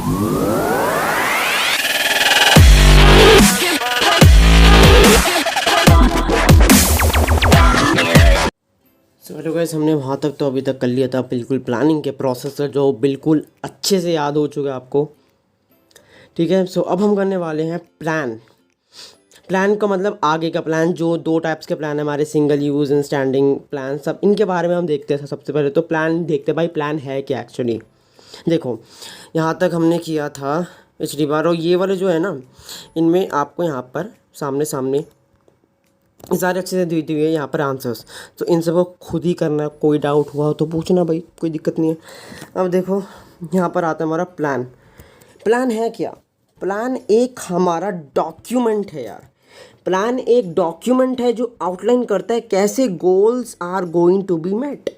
Hello guys, हमने वहाँ तक तो अभी तक कर लिया था बिल्कुल प्लानिंग के प्रोसेस जो बिल्कुल अच्छे से याद हो चुका है आपको। ठीक है, सो अब हम करने वाले हैं प्लान का मतलब आगे का प्लान। जो दो टाइप्स के प्लान है हमारे, single use and standing plan, सब इनके बारे में हम देखते हैं। सबसे पहले तो प्लान देखते हैं भाई, प्लान है क्या एक्चुअली। देखो, यहाँ तक हमने किया था पिछली बार, और ये वाले जो है ना, इनमें आपको यहाँ पर सामने सामने सारे अच्छे से दी हुई है यहाँ पर आंसर्स, तो इन सबको खुद ही करना है। कोई डाउट हुआ तो पूछना भाई, कोई दिक्कत नहीं है। अब देखो, यहाँ पर आता है हमारा प्लान है क्या। प्लान एक हमारा डॉक्यूमेंट है यार। प्लान एक डॉक्यूमेंट है जो आउटलाइन करता है कैसे goals are going to be met.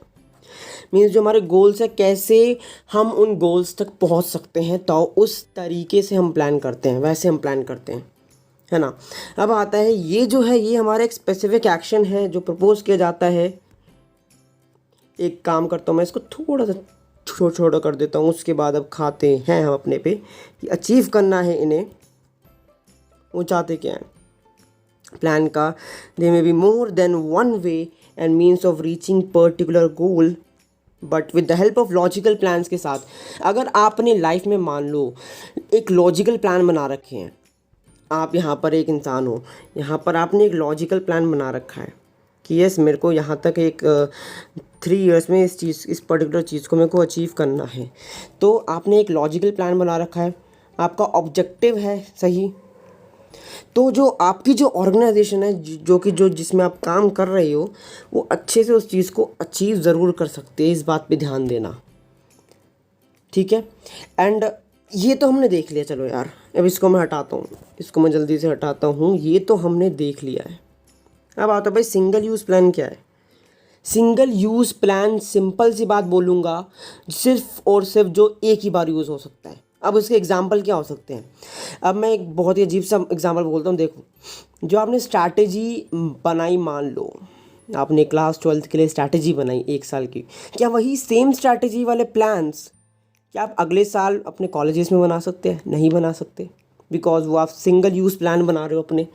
मीन्स जो हमारे गोल्स है, कैसे हम उन गोल्स तक पहुँच सकते हैं, तो उस तरीके से हम प्लान करते हैं, वैसे हम प्लान करते हैं, है ना। अब आता है ये जो है, ये हमारा एक स्पेसिफिक एक्शन है जो प्रपोज किया जाता है। एक काम करता हूँ मैं, इसको थोड़ा सा छोटा छोटा कर देता हूँ, उसके बाद अब खाते हैं हम अपने पे कि अचीव करना है इन्हें। वो चाहते क्या है प्लान का। They may be more than one way and means of reaching particular goal, but with the help of logical plans के साथ। अगर आपने लाइफ में मान लो एक लॉजिकल प्लान बना रखे हैं, आप यहाँ पर एक इंसान हो, यहाँ पर आपने एक लॉजिकल प्लान बना रखा है कि यस, मेरे को यहाँ तक एक 3 इयर्स में इस पर्टिकुलर चीज़ को मेरे को अचीव करना है। तो आपने एक लॉजिकल प्लान बना रखा है, आपका ऑब्जेक्टिव है सही। तो जो आपकी जो ऑर्गेनाइजेशन है, जो जिसमें आप काम कर रहे हो, वो अच्छे से उस चीज़ को अचीव ज़रूर कर सकते हैं। इस बात पे ध्यान देना, ठीक है। एंड ये तो हमने देख लिया, चलो यार अब इसको मैं हटाता हूँ, इसको मैं जल्दी से हटाता हूँ। ये तो हमने देख लिया है। अब आता है भाई सिंगल यूज़ प्लान क्या है। सिंगल यूज़ प्लान, सिंपल सी बात बोलूँगा, सिर्फ और सिर्फ जो एक ही बार यूज़ हो सकता है। अब उसके एग्जाम्पल क्या हो सकते हैं। अब मैं एक बहुत ही अजीब सा एग्जाम्पल बोलता हूँ। देखो, जो आपने स्ट्रैटेजी बनाई, मान लो आपने क्लास 12th के लिए स्ट्रैटेजी बनाई 1 साल की, क्या वही सेम स्ट्रैटेजी वाले प्लान्स क्या आप अगले साल अपने कॉलेजेस में बना सकते हैं? नहीं बना सकते, बिकॉज वो आप सिंगल यूज़ प्लान बना रहे हो अपने,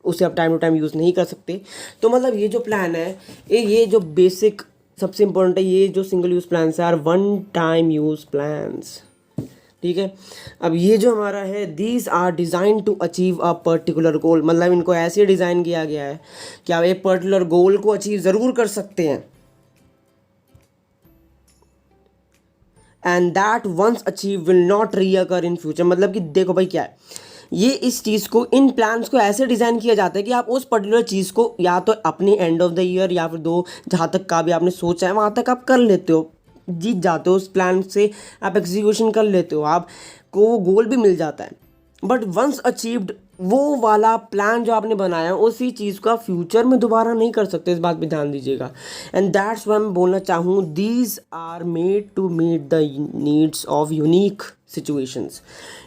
उसे आप टाइम टू टाइम यूज़ नहीं कर सकते। तो मतलब ये जो प्लान है, ये जो बेसिक सबसे इम्पोर्टेंट है, ये जो सिंगल यूज़ प्लान्स है are one time use plans, ठीक है। अब ये जो हमारा है, these are designed to achieve a particular goal, मतलब इनको ऐसे डिज़ाइन किया गया है कि आप एक पर्टिकुलर गोल को अचीव ज़रूर कर सकते हैं, and that once achieve will not recur in future. मतलब कि देखो भाई क्या है, ये इस चीज़ को, इन प्लान्स को ऐसे डिज़ाइन किया जाता है कि आप उस पर्टिकुलर चीज़ को या तो अपने एंड ऑफ द ईयर या फिर जहाँ तक का भी आपने सोचा है वहाँ तक आप कर लेते हो, जीत जाते हो उस प्लान से, आप एग्जीक्यूशन कर लेते हो, आपको वो गोल भी मिल जाता है। बट वंस अचीव्ड, वो वाला प्लान जो आपने बनाया उसी चीज़ को आप फ्यूचर में दोबारा नहीं कर सकते, इस बात पे ध्यान दीजिएगा। एंड दैट्स व्हाई मैं बोलना चाहूँ, these are made to meet the needs of unique situations.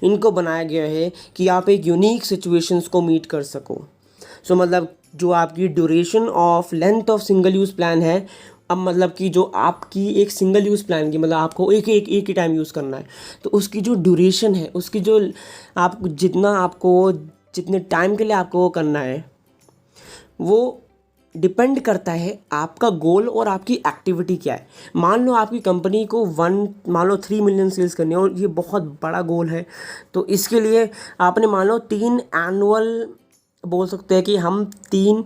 इनको बनाया गया है कि आप एक यूनिक सिचुएशंस को मीट कर सको। सो मतलब जो आपकी duration of length of single use plan है, अब मतलब कि जो आपकी एक सिंगल यूज़ प्लान की, मतलब आपको एक ही टाइम यूज़ करना है, तो उसकी जो ड्यूरेशन है, उसकी जो जितने टाइम के लिए आपको वो करना है, वो डिपेंड करता है आपका गोल और आपकी एक्टिविटी क्या है। मान लो आपकी कंपनी को 3 मिलियन सेल्स करनी है और ये बहुत बड़ा गोल है, तो इसके लिए आपने मान लो 3 एनुअल, बोल सकते हैं कि हम 3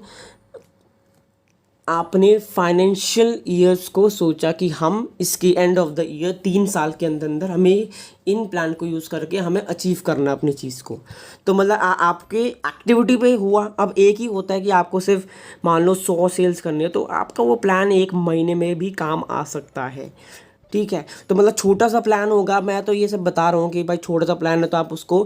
आपने फाइनेंशियल ईयर्स को सोचा कि हम इसके एंड ऑफ द ईयर 3 साल के अंदर अंदर हमें इन प्लान को यूज़ करके हमें अचीव करना अपनी चीज़ को। तो मतलब आपके एक्टिविटी पे हुआ। अब एक ही होता है कि आपको सिर्फ मान लो 100 सेल्स करनी है, तो आपका वो प्लान 1 महीने में भी काम आ सकता है, ठीक है। तो मतलब छोटा सा प्लान होगा, मैं तो ये सब बता रहा हूँ कि भाई छोटा सा प्लान है, तो आप उसको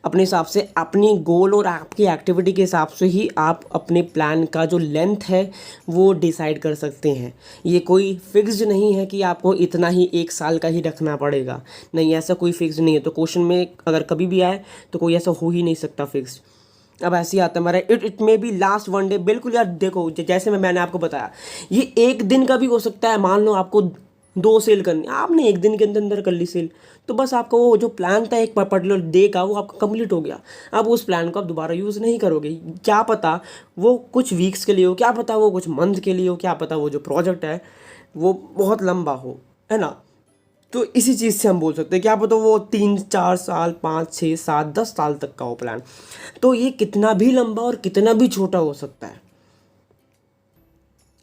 अपने हिसाब से, अपनी गोल और आपकी एक्टिविटी के हिसाब से ही आप अपने प्लान का जो लेंथ है वो डिसाइड कर सकते हैं। ये कोई फिक्स्ड नहीं है कि आपको इतना ही 1 साल का ही रखना पड़ेगा, नहीं, ऐसा कोई फिक्स नहीं है। तो क्वेश्चन में अगर कभी भी आए तो कोई ऐसा हो ही नहीं सकता फिक्स्ड। अब ऐसे ही आता है हमारा it may be last 1 day. बिल्कुल यार, देखो जैसे मैंने आपको बताया, ये 1 दिन का भी हो सकता है। मान लो आपको 2 सेल करनी, आपने एक दिन के अंदर अंदर कर ली सेल, तो बस आपका वो जो प्लान था एक पर्टिकुलर डे का वो आपका कंप्लीट हो गया। अब उस प्लान को आप दोबारा यूज़ नहीं करोगे, क्या पता वो कुछ वीक्स के लिए हो, क्या पता वो कुछ मंथ के लिए हो, क्या पता वो जो प्रोजेक्ट है वो बहुत लंबा हो, है ना। तो इसी चीज़ से हम बोल सकते हैं क्या पता वो 3 4 साल 5 6 7 10 साल तक का हो प्लान। तो ये कितना भी लंबा और कितना भी छोटा हो सकता है।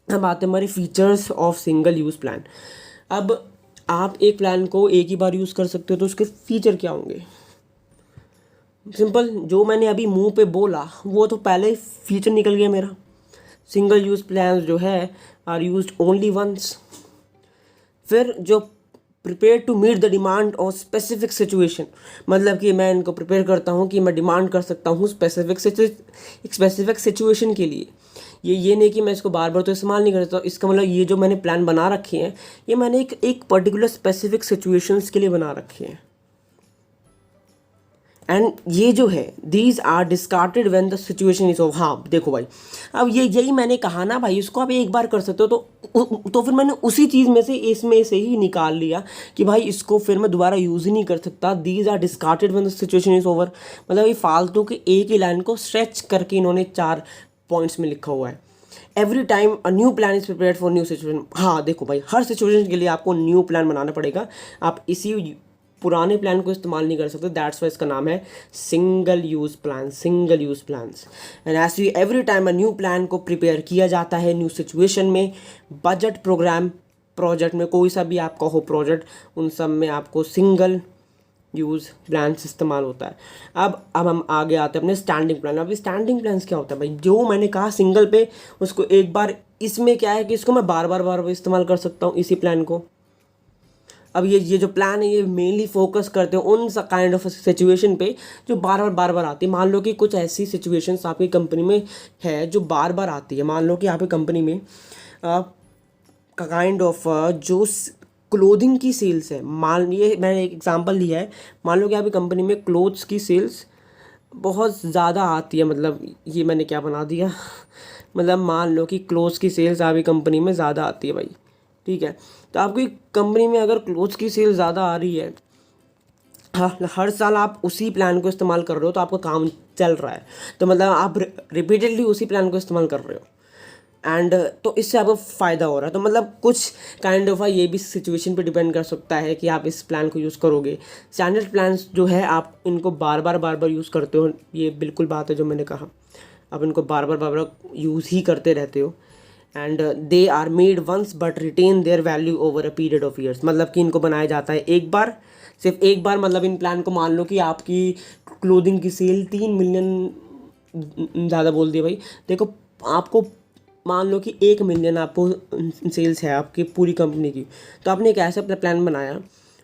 अब आते हैं हमारे features of single use plan. अब आप एक प्लान को एक ही बार यूज़ कर सकते हो, तो उसके फीचर क्या होंगे? सिंपल, जो मैंने अभी मुंह पे बोला वो तो पहले ही फीचर निकल गया मेरा। सिंगल यूज़ प्लान जो है आर यूज्ड ओनली वंस। फिर जो prepare to meet the demand of specific situation, मतलब कि मैं इनको प्रिपेयर करता हूँ कि मैं डिमांड कर सकता हूँ स्पेसिफिक सिचुएशन के लिए। ये नहीं कि मैं इसको बार बार तो इस्तेमाल नहीं करता। इसका मतलब ये जो मैंने प्लान बना रखे हैं ये मैंने एक पर्टिकुलर स्पेसिफिक सिचुएशंस के लिए बना रखे हैं। एंड ये जो है these are discarded when the situation is over. हाँ देखो भाई, अब ये यही मैंने कहा ना भाई, इसको आप एक बार कर सकते हो, तो फिर मैंने उसी चीज़ में से इसमें से ही निकाल लिया कि भाई इसको फिर मैं दोबारा यूज़ ही नहीं कर सकता। These are discarded when the situation is over, मतलब ये फालतू के एक ही लाइन को स्ट्रेच करके इन्होंने 4 पॉइंट्स में लिखा हुआ है। Every time a new plan is prepared for new situation. हाँ देखो भाई, हर सिचुएशन के लिए आपको न्यू प्लान बनाना पड़ेगा, आप इसी पुराने प्लान को इस्तेमाल नहीं कर सकते। दैट्स वाई इसका नाम है single use plan, single use plans. And as every time a new plan को प्रिपेयर किया जाता है न्यू सिचुएशन में। बजट प्रोग्राम प्रोजेक्ट में कोई सा भी आपका हो प्रोजेक्ट, उन सब में आपको सिंगल यूज़ प्लान्स इस्तेमाल होता है। अब हम आगे आते हैं अपने स्टैंडिंग प्लान। अब स्टैंडिंग प्लान्स क्या होता है भाई, जो मैंने कहा सिंगल पे उसको एक बार, इसमें क्या है कि इसको मैं बार बार इस्तेमाल कर सकता हूँ इसी प्लान को। अब ये जो प्लान है ये मेनली फोकस करते हैं उन काइंड ऑफ सिचुएशन पे जो बार बार आती है। मान लो कि कुछ ऐसी सिचुएशंस आपकी कंपनी में है जो बार बार आती है। मान लो कि आपकी कंपनी में काइंड ऑफ जो क्लोथिंग की सेल्स है, मान ये मैंने एक एग्जांपल लिया है, मान लो कि आपकी कंपनी में क्लोथ्स की सेल्स बहुत ज़्यादा आती है, मतलब ये मैंने क्या बना दिया मतलब मान लो कि क्लोथ्स की सेल्स आपकी कंपनी में ज़्यादा आती है भाई, ठीक है। तो आपकी कंपनी में अगर क्लोथ्स की सेल ज़्यादा आ रही है, हाँ हर साल आप उसी प्लान को इस्तेमाल कर रहे हो तो आपका काम चल रहा है, तो मतलब आप रिपीटेडली उसी प्लान को इस्तेमाल कर रहे हो एंड तो इससे आपको फ़ायदा हो रहा है। तो मतलब कुछ काइंड ऑफ ये भी सिचुएशन पे डिपेंड कर सकता है कि आप इस प्लान को यूज़ करोगे। स्टैंडर्ड प्लान्स जो है आप इनको बार बार यूज़ करते हो, ये बिल्कुल बात है जो मैंने कहा, आप इनको बार बार यूज़ ही करते रहते हो। And they are made once but retain their value over a period of years, मतलब कि इनको बनाया जाता है एक बार, सिर्फ एक बार। मतलब इन प्लान को मान लो कि आपकी क्लोथिंग की सेल 3 मिलियन, ज़्यादा बोल दिया भाई, देखो आपको मान लो कि 1 मिलियन आपको सेल्स है आपकी पूरी कंपनी की, तो आपने एक ऐसा प्लान बनाया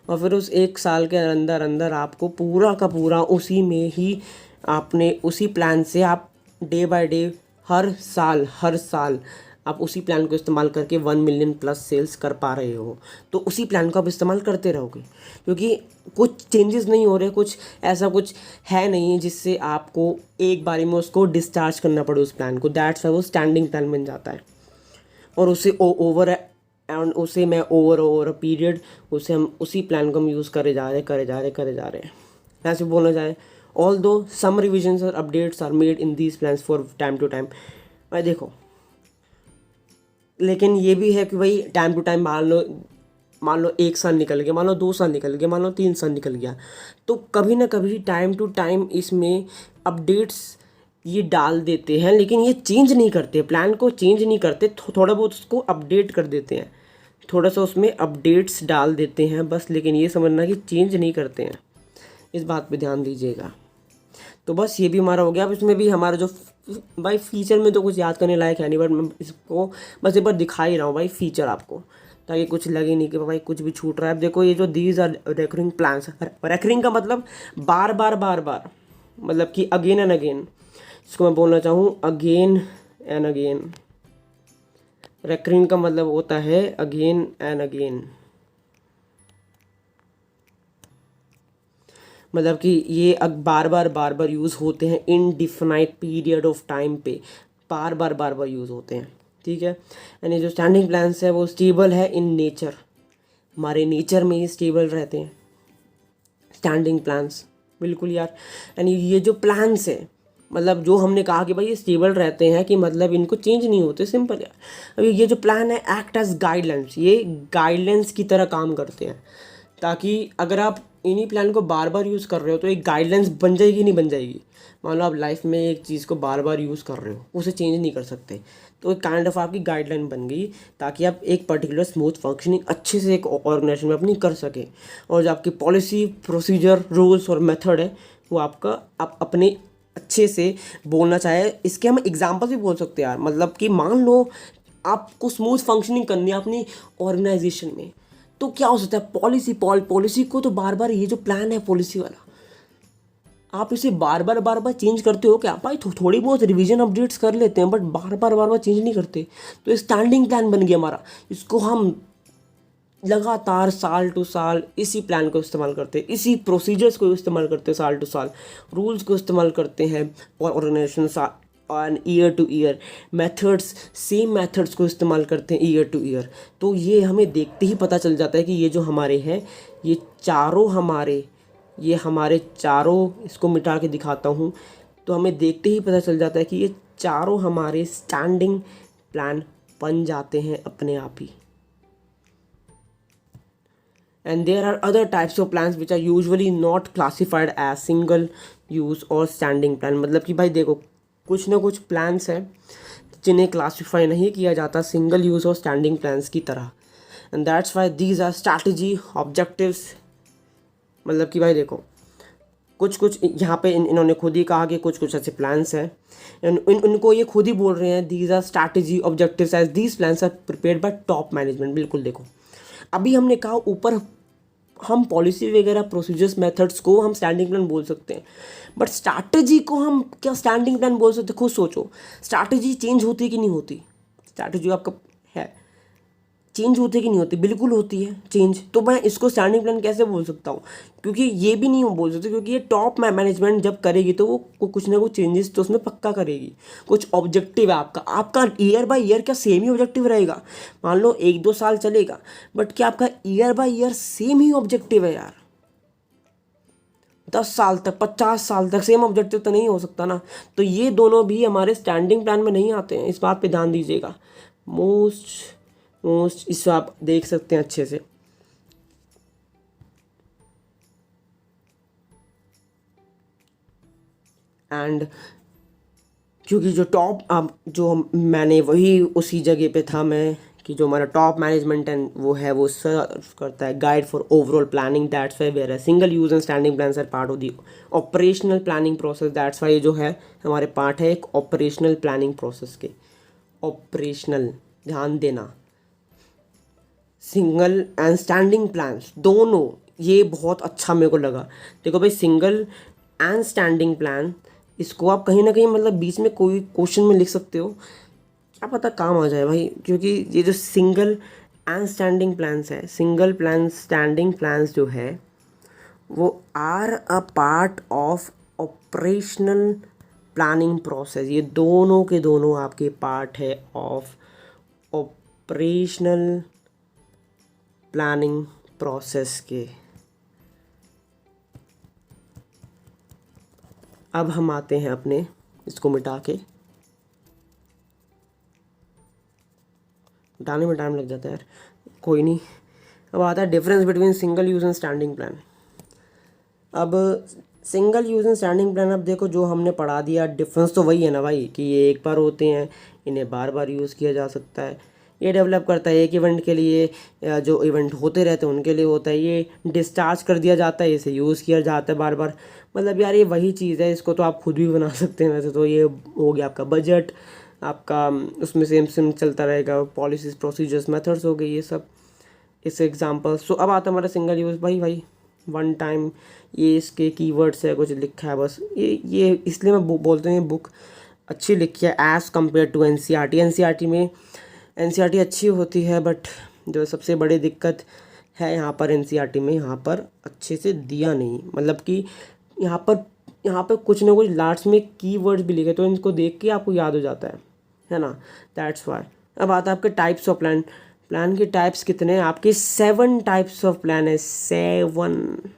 और फिर उस 1 साल के अंदर अंदर आपको पूरा का पूरा उसी में ही आपने उसी प्लान से आप डे बाय डे हर साल आप उसी प्लान को इस्तेमाल करके 1 मिलियन प्लस सेल्स कर पा रहे हो। तो उसी प्लान को आप इस्तेमाल करते रहोगे क्योंकि कुछ चेंजेस नहीं हो रहे, कुछ ऐसा कुछ है नहीं जिससे आपको एक बारी में उसको डिस्चार्ज करना पड़े उस प्लान को। दैट्स वाई वो स्टैंडिंग प्लान बन जाता है और उसे ओवर एंड उसे मैं ओवर पीरियड उसे हम उसी प्लान को हम यूज़ करे जा रहे हैं। ऐसे बोलना चाहे ऑल दो सम रिविजन्स और updates are made in these plans for time to time. भाई देखो, लेकिन ये भी है कि भाई टाइम टू टाइम मान लो 1 साल निकल गया, मान लो 2 साल निकल गया, मान लो 3 साल निकल गया, तो कभी ना कभी टाइम टू टाइम इसमें अपडेट्स ये डाल देते हैं, लेकिन ये चेंज नहीं करते, प्लान को चेंज नहीं करते, थोड़ा बहुत उसको अपडेट कर देते हैं, थोड़ा सा उसमें अपडेट्स डाल देते हैं बस, लेकिन ये समझना कि चेंज नहीं करते हैं, इस बात पे ध्यान दीजिएगा। तो बस ये भी हमारा हो गया। अब इसमें भी हमारा जो भाई फीचर में तो कुछ याद करने लायक है नहीं, बट मैं इसको बस एक बार दिखा ही रहा हूँ भाई फीचर आपको, ताकि कुछ लगे नहीं कि भाई कुछ भी छूट रहा है। अब देखो ये जो these are recurring plans, recurring का मतलब बार बार, मतलब कि अगेन एंड अगेन, इसको मैं बोलना चाहूँ अगेन एंड अगेन। रेकरिंग का मतलब होता है अगेन एंड अगेन, मतलब कि ये अब बार बार यूज़ होते हैं इनडिफिनाइट पीरियड ऑफ टाइम पे, बार बार यूज़ होते हैं, ठीक है। यानी जो स्टैंडिंग प्लान्स है वो स्टेबल है इन नेचर, हमारे नेचर में ही स्टेबल रहते हैं स्टैंडिंग प्लान्स। बिल्कुल यार, यानी ये जो प्लान्स है, मतलब जो हमने कहा कि भाई ये स्टेबल रहते हैं कि मतलब इनको चेंज नहीं होते, सिंपल यार। अभी ये जो प्लान है एक्ट एज गाइडलाइंस, ये गाइडलाइंस की तरह काम करते हैं, ताकि अगर आप इन्हीं प्लान को बार बार यूज़ कर रहे हो तो एक गाइडलाइंस बन जाएगी, नहीं बन जाएगी। मान लो आप लाइफ में एक चीज़ को बार बार यूज़ कर रहे हो, उसे चेंज नहीं कर सकते, तो एक काइंड ऑफ आपकी गाइडलाइन बन गई, ताकि आप एक पर्टिकुलर स्मूथ फंक्शनिंग अच्छे से एक ऑर्गेनाइजेशन में अपनी कर सकें। और जो आपकी पॉलिसी, प्रोसीजर, रूल्स और मेथड है, वो आपका आप अपने अच्छे से बोलना चाहे, इसके हम एग्जाम्पल भी बोल सकते हैं यार। मतलब कि मान लो आपको स्मूथ फंक्शनिंग करनी है अपनी ऑर्गेनाइजेशन में, तो क्या हो सकता है, पॉलिसी को तो बार बार, ये जो प्लान है पॉलिसी वाला, आप इसे बार बार चेंज करते हो क्या भाई? थोड़ी बहुत रिवीजन अपडेट्स कर लेते हैं, बट बार बार चेंज नहीं करते। तो स्टैंडिंग प्लान बन गया हमारा, इसको हम लगातार साल टू साल इसी प्लान को इस्तेमाल करते हैं, इसी प्रोसीजर्स को इस्तेमाल करते हैं, साल टू साल रूल्स को इस्तेमाल करते हैं, और organisation on year to year methods, same methods को इस्तेमाल करते हैं ईयर टू ईयर। तो ये हमें देखते ही पता चल जाता है कि ये जो हमारे हैं, ये हमारे चारों, इसको मिटा के दिखाता हूँ, तो हमें देखते ही पता चल जाता है कि ये चारों हमारे स्टैंडिंग प्लान बन जाते हैं अपने आप ही। And there are other types of plans which are usually not classified as single use or standing plan। मतलब कि भाई देखो, कुछ ना कुछ प्लान्स हैं जिन्हें क्लासीफाई नहीं किया जाता सिंगल यूज़ और स्टैंडिंग प्लान्स की तरह, and that's why these are strategy objectives. मतलब कि भाई देखो, कुछ यहाँ पे इन्होंने खुद ही कहा कि कुछ ऐसे प्लान्स हैं, इनको ये खुद ही बोल रहे हैं, these are strategy objectives as these plans are prepared by top management. बिल्कुल देखो, अभी हमने कहा ऊपर हम पॉलिसी वगैरह, प्रोसीजर्स, मेथड्स को हम स्टैंडिंग प्लान बोल सकते हैं, बट स्ट्रैटेजी को हम क्या स्टैंडिंग प्लान बोल सकते हैं? खुद सोचो, स्ट्रैटेजी चेंज होती है कि नहीं होती? स्ट्रैटेजी आपका है, चेंज होती है कि नहीं होती? बिल्कुल होती है चेंज। तो मैं इसको स्टैंडिंग प्लान कैसे बोल सकता हूँ? क्योंकि ये भी नहीं बोल सकते, क्योंकि ये टॉप मैनेजमेंट जब करेगी तो वो कुछ ना कुछ चेंजेस तो उसमें पक्का करेगी। कुछ ऑब्जेक्टिव है आपका ईयर बाय ईयर क्या सेम ही ऑब्जेक्टिव रहेगा? मान लो 1-2 साल चलेगा, बट क्या आपका year by year same he objective है यार? 10 साल तक, 50 साल तक सेम ऑब्जेक्टिव तो नहीं हो सकता ना। तो ये दोनों भी हमारे स्टैंडिंग प्लान में नहीं आते हैं, इस बात पे ध्यान दीजिएगा। मोस्ट इसको आप देख सकते हैं अच्छे से। एंड क्योंकि जो टॉप, जो मैंने वही उसी जगह पे था मैं, कि जो हमारा टॉप मैनेजमेंट है वो सर्व करता है guide for overall planning, that's why where single use and standing plans are part of the operational planning process. That's why ये जो है हमारे पार्ट है एक ऑपरेशनल प्लानिंग प्रोसेस के। ऑपरेशनल, ध्यान देना, सिंगल एंड स्टैंडिंग प्लान्स दोनों, ये बहुत अच्छा मेरे को लगा। देखो भाई, सिंगल एंड स्टैंडिंग प्लान, इसको आप कहीं ना कहीं मतलब बीच में कोई क्वेश्चन में लिख सकते हो, क्या पता काम आ जाए भाई। क्योंकि ये जो सिंगल एंड स्टैंडिंग प्लान्स है, सिंगल प्लान स्टैंडिंग प्लान्स जो है, वो are a part of operational planning process. ये दोनों के दोनों आपके पार्ट है ऑफ ऑपरेशनल प्लानिंग प्रोसेस के। अब हम आते हैं अपने, इसको मिटा के, मिटाने में टाइम लग जाता है यार, कोई नहीं। अब आता है difference between single use and standing plan. अब single use and standing plan, अब देखो जो हमने पढ़ा दिया, डिफरेंस तो वही है ना भाई, कि ये एक बार होते हैं, इन्हें बार बार यूज़ किया जा सकता है। ये डेवलप करता है एक इवेंट के लिए, या जो इवेंट होते रहते हैं उनके लिए होता है। ये डिस्चार्ज कर दिया जाता है, इसे यूज़ किया जाता है बार बार। मतलब यार ये वही चीज़ है, इसको तो आप खुद भी बना सकते हैं वैसे तो। ये हो गया आपका बजट, आपका उसमें सेम चलता रहेगा, पॉलिसीज, प्रोसीजर्स, मेथड्स हो गए ये सब, इस एग्जाम्पल। सो अब आता है हमारा सिंगल यूज़। भाई वन टाइम, ये इसके कीवर्ड्स है, कुछ लिखा है बस, ये इसलिए मैं बोलते हैं बुक अच्छी लिखी है as compare to NCERT। NCERT में NCERT अच्छी होती है, बट जो सबसे बड़ी दिक्कत है यहाँ पर NCERT में, यहाँ पर अच्छे से दिया नहीं। मतलब कि यहाँ पर कुछ ना कुछ लास्ट में कीवर्ड्स भी लिखे, तो इनको देख के आपको याद हो जाता है ना, दैट्स वाई। अब आता है आपके टाइप्स ऑफ प्लान। प्लान के टाइप्स कितने हैं आपके? 7 टाइप्स ऑफ प्लान है, 7।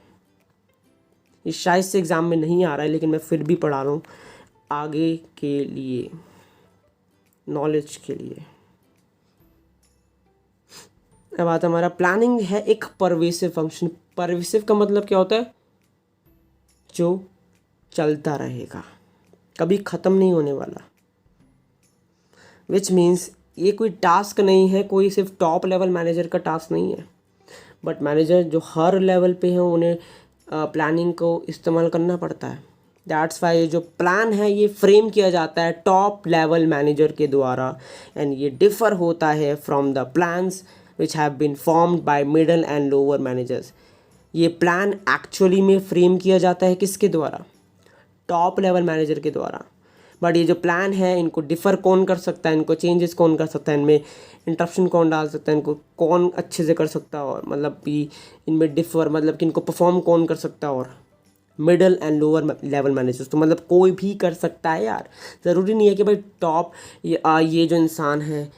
ये शायद से एग्ज़ाम में नहीं आ रहा है, लेकिन मैं फिर भी पढ़ा रहा हूँ आगे के लिए, नॉलेज के लिए। अब आता हमारा प्लानिंग है एक परवेसिव फंक्शन। परवेसिव का मतलब क्या होता है? जो चलता रहेगा, कभी ख़त्म नहीं होने वाला। विच मीन्स ये कोई टास्क नहीं है, कोई सिर्फ टॉप लेवल मैनेजर का टास्क नहीं है, बट मैनेजर जो हर लेवल पे हैं उन्हें प्लानिंग को इस्तेमाल करना पड़ता है। दैट्स वाई जो प्लान है ये फ्रेम किया जाता है टॉप लेवल मैनेजर के द्वारा, एंड ये डिफ़र होता है from the plans which have been formed by middle and lower managers. ये प्लान एक्चुअली में फ्रेम किया जाता है किसके द्वारा? टॉप लेवल मैनेजर के द्वारा। बट ये जो प्लान है इनको डिफ़र कौन कर सकता है, इनको चेंजेस कौन कर सकता है, इनमें इंटरप्शन कौन डाल सकता है, इनको कौन अच्छे से कर सकता है, और मतलब कि इनमें डिफ़र मतलब कि इनको परफॉर्म कौन कर सकता है? और middle and lower level managers. तो मतलब कोई भी कर सकता है यार, ज़रूरी नहीं है कि भाई टॉप ये जो इंसान है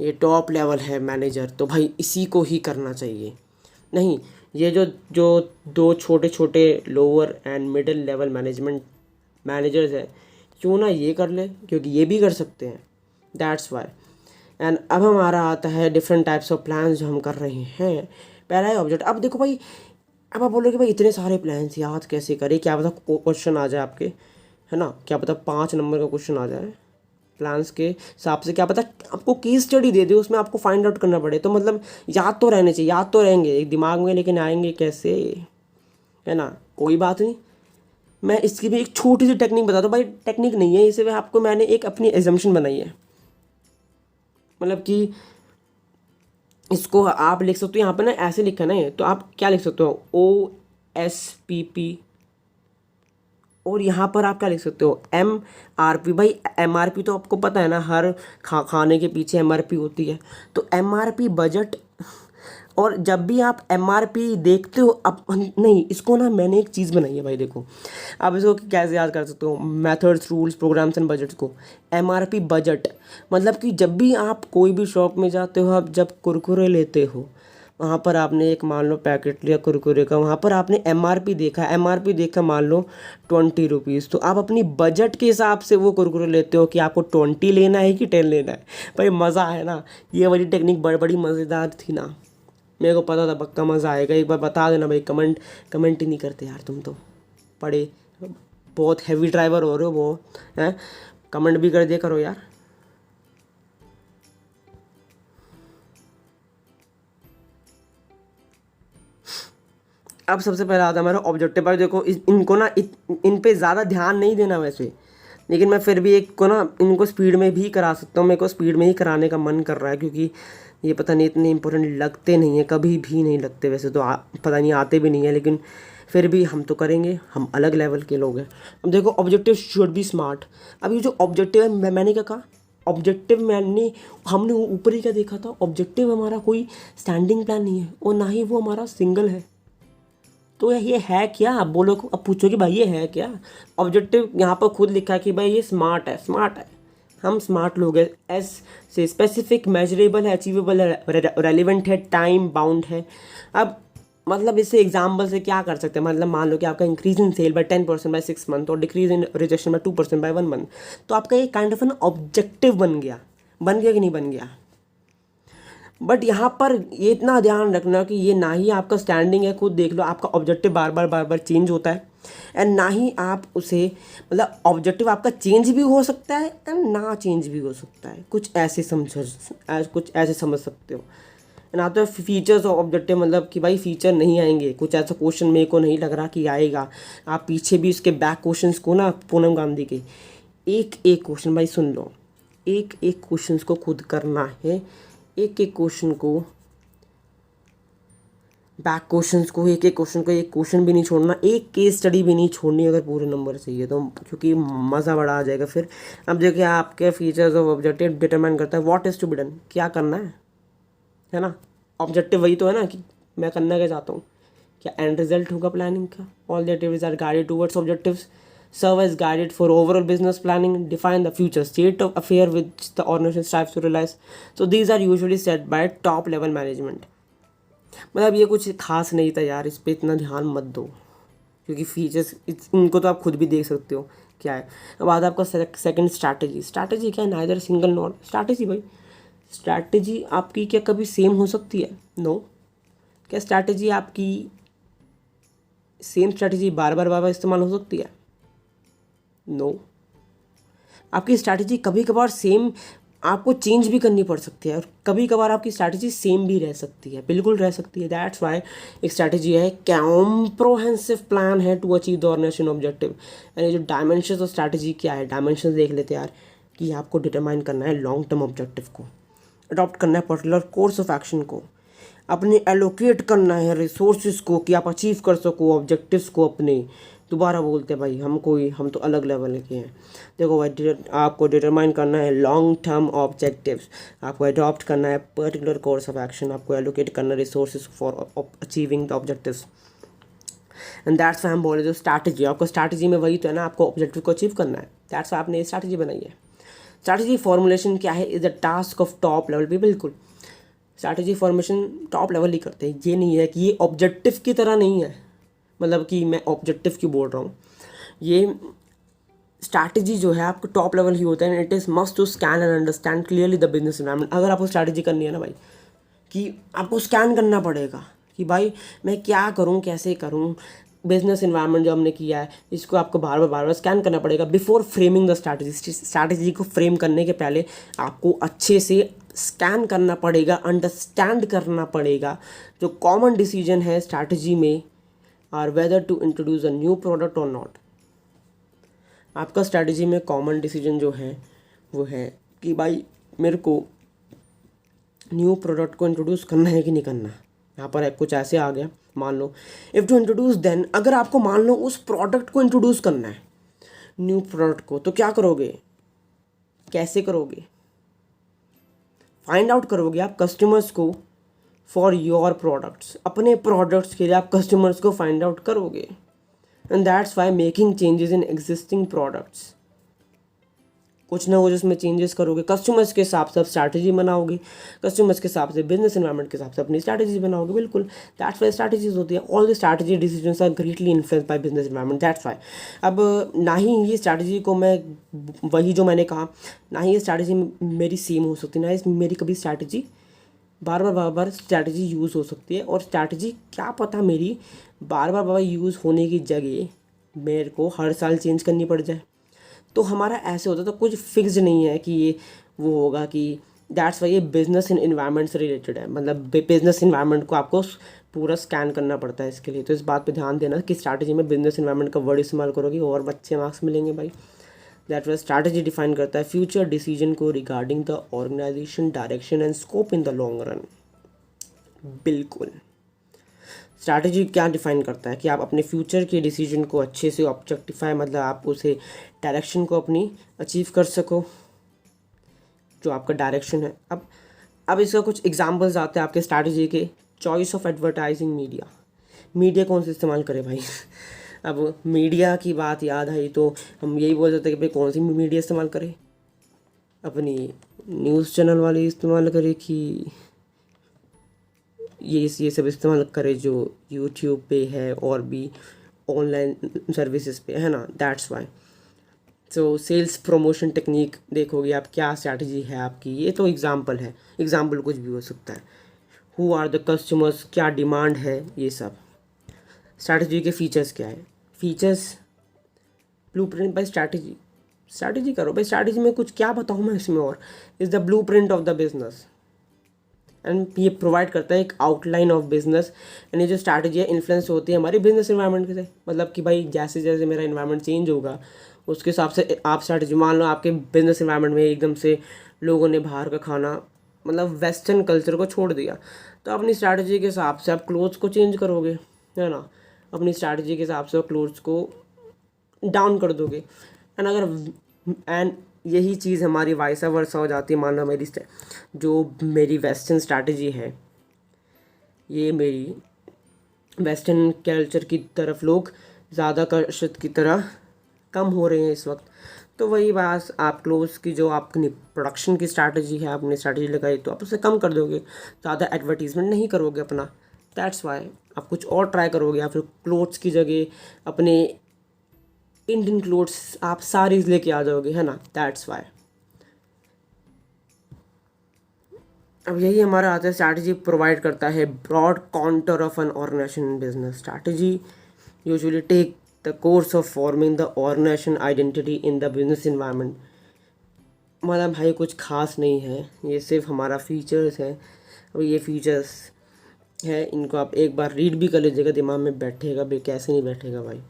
ये टॉप लेवल है मैनेजर तो भाई इसी को ही करना चाहिए। नहीं, ये जो जो दो छोटे छोटे lower and middle level managers है, क्यों ना ये कर ले, क्योंकि ये भी कर सकते हैं। That's why. एंड अब हमारा आता है डिफरेंट टाइप्स ऑफ प्लान जो हम कर रहे हैं। पहला है ऑब्जेक्ट। अब देखो भाई, अब आप बोलोगे भाई इतने सारे प्लान्स याद कैसे करें, क्या पता क्वेश्चन आ जाए आपके, है ना, क्या पता 5 नंबर का क्वेश्चन आ जाए प्लान्स के हिसाब से, क्या पता आपको केस स्टडी दे दे, उसमें आपको फाइंड आउट करना पड़े। तो मतलब याद तो रहने चाहिए, याद तो रहेंगे एक दिमाग में, लेकिन आएंगे कैसे, है ना। कोई बात नहीं, मैं इसकी भी एक छोटी सी टेक्निक बताता हूँ। भाई टेक्निक नहीं है इसे, आपको मैंने एक अपनी एजम्पशन बनाई है, मतलब कि इसको आप लिख सकते हो यहाँ पे ना, ऐसे लिखा है ना, तो आप क्या लिख सकते हो, OSPP, और यहाँ पर आप क्या लिख सकते हो, MRP। भाई MRP तो आपको पता है ना, हर खाने के पीछे MRP होती है, तो MRP बजट। और जब भी आप MRP देखते हो, अब नहीं, इसको ना मैंने एक चीज़ बनाई है भाई, देखो आप इसको कैसे याद कर सकते हो, methods, rules, programmes and budgets को। MRP बजट मतलब कि जब भी आप कोई भी शॉप में जाते हो, आप जब कुरकुरे लेते हो, वहाँ पर आपने एक मान लो पैकेट लिया कुरकुरे का, वहाँ पर आपने MRP देखा, MRP देखा मान लो 20 रुपीज़, तो आप अपनी बजट के हिसाब से वो कुरकुरे लेते हो कि आपको 20 लेना है कि 10 लेना है। भाई मज़ा है ना, ये वाली टेक्निक बड़ी मज़ेदार थी ना, मेरे को पता था पक्का मज़ा आएगा। एक बार बता देना भाई, कमेंट ही नहीं करते यार तुम तो, पढ़े बहुत हैवी ड्राइवर हो रहे हो वो, हैं, कमेंट भी कर दिया करो यार। अब सबसे पहला आता है हमारा ऑब्जेक्टिव। पर देखो इनको ना इन पे ज़्यादा ध्यान नहीं देना वैसे, लेकिन मैं फिर भी एक को ना इनको स्पीड में भी करा सकता हूँ। मेरे को स्पीड में ही कराने का मन कर रहा है, क्योंकि ये पता नहीं इतने इंपॉर्टेंट लगते नहीं है, कभी भी नहीं लगते वैसे तो, पता नहीं आते भी नहीं है, लेकिन फिर भी हम तो करेंगे, हम अलग लेवल के लोग हैं। अब देखो ऑब्जेक्टिव शुड बी स्मार्ट। अब ये जो ऑब्जेक्टिव है, मैंने क्या कहा, ऑब्जेक्टिव हमने ऊपर ही क्या देखा था, ऑब्जेक्टिव हमारा कोई स्टैंडिंग प्लान नहीं है, और ना ही वो हमारा सिंगल है। तो ये है क्या, आप बोलो, अब पूछो कि भाई ये है क्या। ऑब्जेक्टिव यहाँ पर खुद लिखा है कि भाई ये स्मार्ट है, स्मार्ट है, हम स्मार्ट लोग हैं। एस से स्पेसिफिक, मेजरेबल है, अचीवेबल है, रेलिवेंट है, टाइम बाउंड है। अब मतलब इससे एग्जाम्पल से क्या कर सकते हैं, मतलब मान लो कि आपका increase in sale by 10% by 6 month और decrease in rejection by 2% by 1 month, तो आपका ये काइंड ऑफ एन ऑब्जेक्टिव बन गया कि नहीं बन गया। बट यहाँ पर ये इतना ध्यान रखना कि ये ना ही आपका स्टैंडिंग है, खुद देख लो आपका ऑब्जेक्टिव बार बार चेंज होता है, एंड ना ही आप उसे, मतलब ऑब्जेक्टिव आपका चेंज भी हो सकता है एंड ना चेंज भी हो सकता है, कुछ ऐसे समझ सकते हो ना। तो फीचर्स ऑफ ऑब्जेक्टिव मतलब कि भाई फीचर नहीं आएंगे, कुछ ऐसा क्वेश्चन मेरे को नहीं लग रहा कि आएगा। आप पीछे भी इसके बैक क्वेश्चंस को ना, पूनम गांधी के एक क्वेश्चन भाई सुन लो, एक क्वेश्चन को खुद करना है, एक क्वेश्चन को, बैक क्वेश्चंस को, एक क्वेश्चन को, एक क्वेश्चन भी नहीं छोड़ना, एक केस स्टडी भी नहीं छोड़नी अगर पूरे नंबर चाहिए तो, क्योंकि मज़ा बड़ा आ जाएगा फिर। अब देखिए आपके फीचर्स ऑफ ऑब्जेक्टिव डिटरमाइन करता है what is to be done, क्या करना है ना। ऑब्जेक्टिव वही तो है ना कि मैं करना क्या चाहता हूँ, क्या एंड रिजल्ट होगा प्लानिंग का। All the activities are guided towards objectives, serve as guided for overall business planning, define the future state of affair which the organization strives to realize. So these are usually set by top level management. मतलब ये कुछ खास नहीं था यार, इस पे इतना ध्यान मत दो, क्योंकि फीचर्स इनको तो आप खुद भी देख सकते हो क्या है। अब आता है आपका सेकंड स्ट्रैटेजी। स्ट्रैटेजी क्या है? Neither single not strategy. भाई स्ट्रैटेजी आपकी क्या कभी सेम हो सकती है? नो। क्या स्ट्रैटेजी आपकी सेम स्ट्रैटेजी बार बार इस्तेमाल हो सकती है? नो। आपकी स्ट्रैटेजी कभी कभार सेम आपको चेंज भी करनी पड़ सकती है, और कभी कभार आपकी स्ट्रैटेजी सेम भी रह सकती है, बिल्कुल रह सकती है। दैट्स वाई एक स्ट्रैटेजी है कॉम्प्रोहेंसिव प्लान है to achieve the organisation objective. यानी जो डायमेंशंस ऑफ स्ट्रैटेजी क्या है, डायमेंशंस देख लेते हैं यार, कि आपको डिटरमाइन करना है लॉन्ग टर्म ऑब्जेक्टिव को, अडॉप्ट करना है पर्टिकुलर कोर्स ऑफ एक्शन को, अपने एलोकेट करना है रिसोर्सेज को कि आप अचीव कर सको ऑब्जेक्टिव्स को अपने। दोबारा बोलते हैं भाई हम तो अलग लेवल के हैं। देखो भाई आपको डिटरमाइन करना है लॉन्ग टर्म ऑब्जेक्टिव्स, आपको अडॉप्ट करना है पर्टिकुलर कोर्स ऑफ एक्शन, आपको एलोकेट करना है resources for achieving the objectives. And that's Y हम बोले जो स्ट्रैटेजी, आपको स्ट्रैटेजी में वही तो है ना, आपको ऑब्जेक्टिव को अचीव करना है। दैट्स वाई आपने ये स्ट्रैटेजी बनाई है। स्ट्रैटेजी फॉर्मुलेशन क्या है? Is the task of top level भी। बिल्कुल स्ट्रैटेजी फॉर्मेशन टॉप लेवल ही करते हैं। ये नहीं है कि ये ऑब्जेक्टिव की तरह नहीं है, मतलब कि मैं ऑब्जेक्टिव क्यों बोल रहा हूँ, ये स्ट्रैटेजी जो है आपको टॉप लेवल ही होता है। It is must to scan and understand clearly the business environment. अगर आपको स्ट्रैटेजी करनी है ना भाई, कि आपको स्कैन करना पड़ेगा कि भाई मैं क्या करूँ, कैसे करूँ, बिजनेस इन्वायरमेंट जो हमने किया है इसको आपको बार बार स्कैन करना पड़ेगा before framing the strategy. Strategy को फ्रेम करने के पहले आपको अच्छे से स्कैन करना पड़ेगा, अंडरस्टैंड करना पड़ेगा जो कॉमन डिसीजन है स्ट्रैटेजी में, और whether to introduce a new product or not. आपका स्ट्रैटेजी में कॉमन डिसीजन जो है वो है कि भाई मेरे को न्यू प्रोडक्ट को इंट्रोड्यूस करना है कि नहीं करना। यहाँ पर कुछ ऐसे आ गया, मान लो इफ़ टू इंट्रोड्यूस देन, अगर आपको मान लो उस प्रोडक्ट को इंट्रोड्यूस करना है, न्यू प्रोडक्ट को, तो क्या करोगे, कैसे करोगे? फाइंड आउट करोगे आप कस्टमर्स को फॉर योर प्रोडक्ट्स, अपने प्रोडक्ट्स के लिए आप कस्टमर्स को फाइंड आउट करोगे। And that's Y making changes in existing products, कुछ ना कुछ उसमें चेंजेस करोगे, कस्टमर्स के हिसाब से आप स्ट्रैटेजी बनाओगे, कस्टमर्स के हिसाब से बिजनेस एनवायरनमेंट के हिसाब से अपनी स्ट्रैटेजी बनाओगे। बिल्कुल दैट्स वाई स्ट्रैटेजीज होती है। All the strategy decisions are greatly influence by business environment. That's why अब ना ही ये स्ट्रैटेजी को मैं वही जो मैंने कहा, ना ही ये स्ट्रैटेजी मेरी सेम हो सकती, ना ही मेरी कभी स्ट्रैटेजी बार बार स्ट्रैटेजी यूज़ हो सकती है। और स्ट्रैटेजी क्या पता मेरी बार बार यूज़ होने की जगह मेरे को हर साल चेंज करनी पड़ जाए। तो हमारा ऐसे होता, तो कुछ फिक्स नहीं है कि ये वो होगा कि दैट्स वाई ये बिजनेस इन्वायरमेंट से रिलेटेड है। मतलब बिजनेस इन्वायरमेंट को आपको पूरा स्कैन करना पड़ता है इसके लिए। तो इस बात पे ध्यान देना कि स्ट्रैटेजी में बिजनेस इन्वायरमेंट का वर्ड इस्तेमाल करोगे और अच्छे मार्क्स मिलेंगे भाई। दैट वाई स्ट्रैटेजी डिफाइन करता है फ्यूचर डिसीजन को regarding the organisation direction and scope in the long run. बिल्कुल स्ट्रैटेजी क्या डिफाइन करता है कि आप अपने फ्यूचर के डिसीजन को अच्छे से ऑब्जेक्टिफाई, मतलब आप उसे डायरेक्शन को अपनी अचीव कर सको, जो आपका डायरेक्शन है। अब इसका कुछ एग्जांपल्स आते हैं आपके स्ट्रैटेजी के। Choice of advertising media, media कौन सा इस्तेमाल करें भाई अब मीडिया की बात याद आई तो हम यही बोल सकते हैं कि भाई कौन सी मीडिया इस्तेमाल करें, अपनी न्यूज़ चैनल वाली इस्तेमाल करें कि ये सब इस्तेमाल करे जो यूट्यूब पे है और भी ऑनलाइन सर्विसेज पे है ना। That's why so sales promotion technique देखोगे आप, क्या स्ट्रैटेजी है आपकी। ये तो एग्जांपल है, एग्जांपल कुछ भी हो सकता है। हु आर द कस्टमर्स, क्या डिमांड है, ये सब। स्ट्रैटेजी के फीचर्स क्या है, features blueprint by strategy. Strategy करो भाई, स्ट्रैटेजी में कुछ क्या बताऊँ मैं इसमें, और is the blueprint of the business and ये प्रोवाइड करता है एक आउटलाइन ऑफ बिजनेस। एंड ये जो स्ट्रैटेजी है इन्फ्लुएंस होती है हमारी बिजनेस इन्वायरमेंट से। मतलब कि भाई जैसे जैसे मेरा इन्वायरमेंट चेंज होगा उसके हिसाब से आप स्ट्रैटेजी, मान लो आपके बिजनेस इन्वायरमेंट में एकदम से लोगों ने बाहर का खाना, मतलब वेस्टर्न कल्चर को छोड़ दिया, तो अपनी स्ट्रैटेजी के हिसाब से आप क्लोथ्स को चेंज करोगे, है ना। अपनी स्ट्रैटेजी के हिसाब से क्लोथ्स को डाउन कर दोगे। एंड यही चीज़ हमारी वाइसा वर्सा हो जाती है। मान लो मेरी वेस्टर्न स्ट्रैटेजी है, ये मेरी वेस्टर्न कल्चर की तरफ लोग ज़्यादा आकर्षित की तरह कम हो रहे हैं इस वक्त। तो वही बात, आप क्लोज की जो आपकी प्रोडक्शन की स्ट्रैटेजी है, आपने स्ट्रैटेजी लगाई तो आप उसे कम कर दोगे, ज़्यादा एडवर्टीजमेंट नहीं करोगे अपना। दैट्स वाई आप कुछ और ट्राई करोगे, या फिर क्लोथ्स की जगह अपने इंडियन क्लोथ्स आप साड़ीज़ लेके आ जाओगे, है ना। That's why. अब यही हमारा आता है, स्ट्रैटेजी प्रोवाइड करता है broad counter of an organisation business. Strategy usually take the course of forming the organisation identity in the business environment. मतलब भाई कुछ खास नहीं है, ये सिर्फ हमारा फीचर्स है। अब ये फीचर्स है, इनको आप एक बार रीड भी कर लीजिएगा, दिमाग में बैठेगा भी, कैसे नहीं बैठेगा भाई।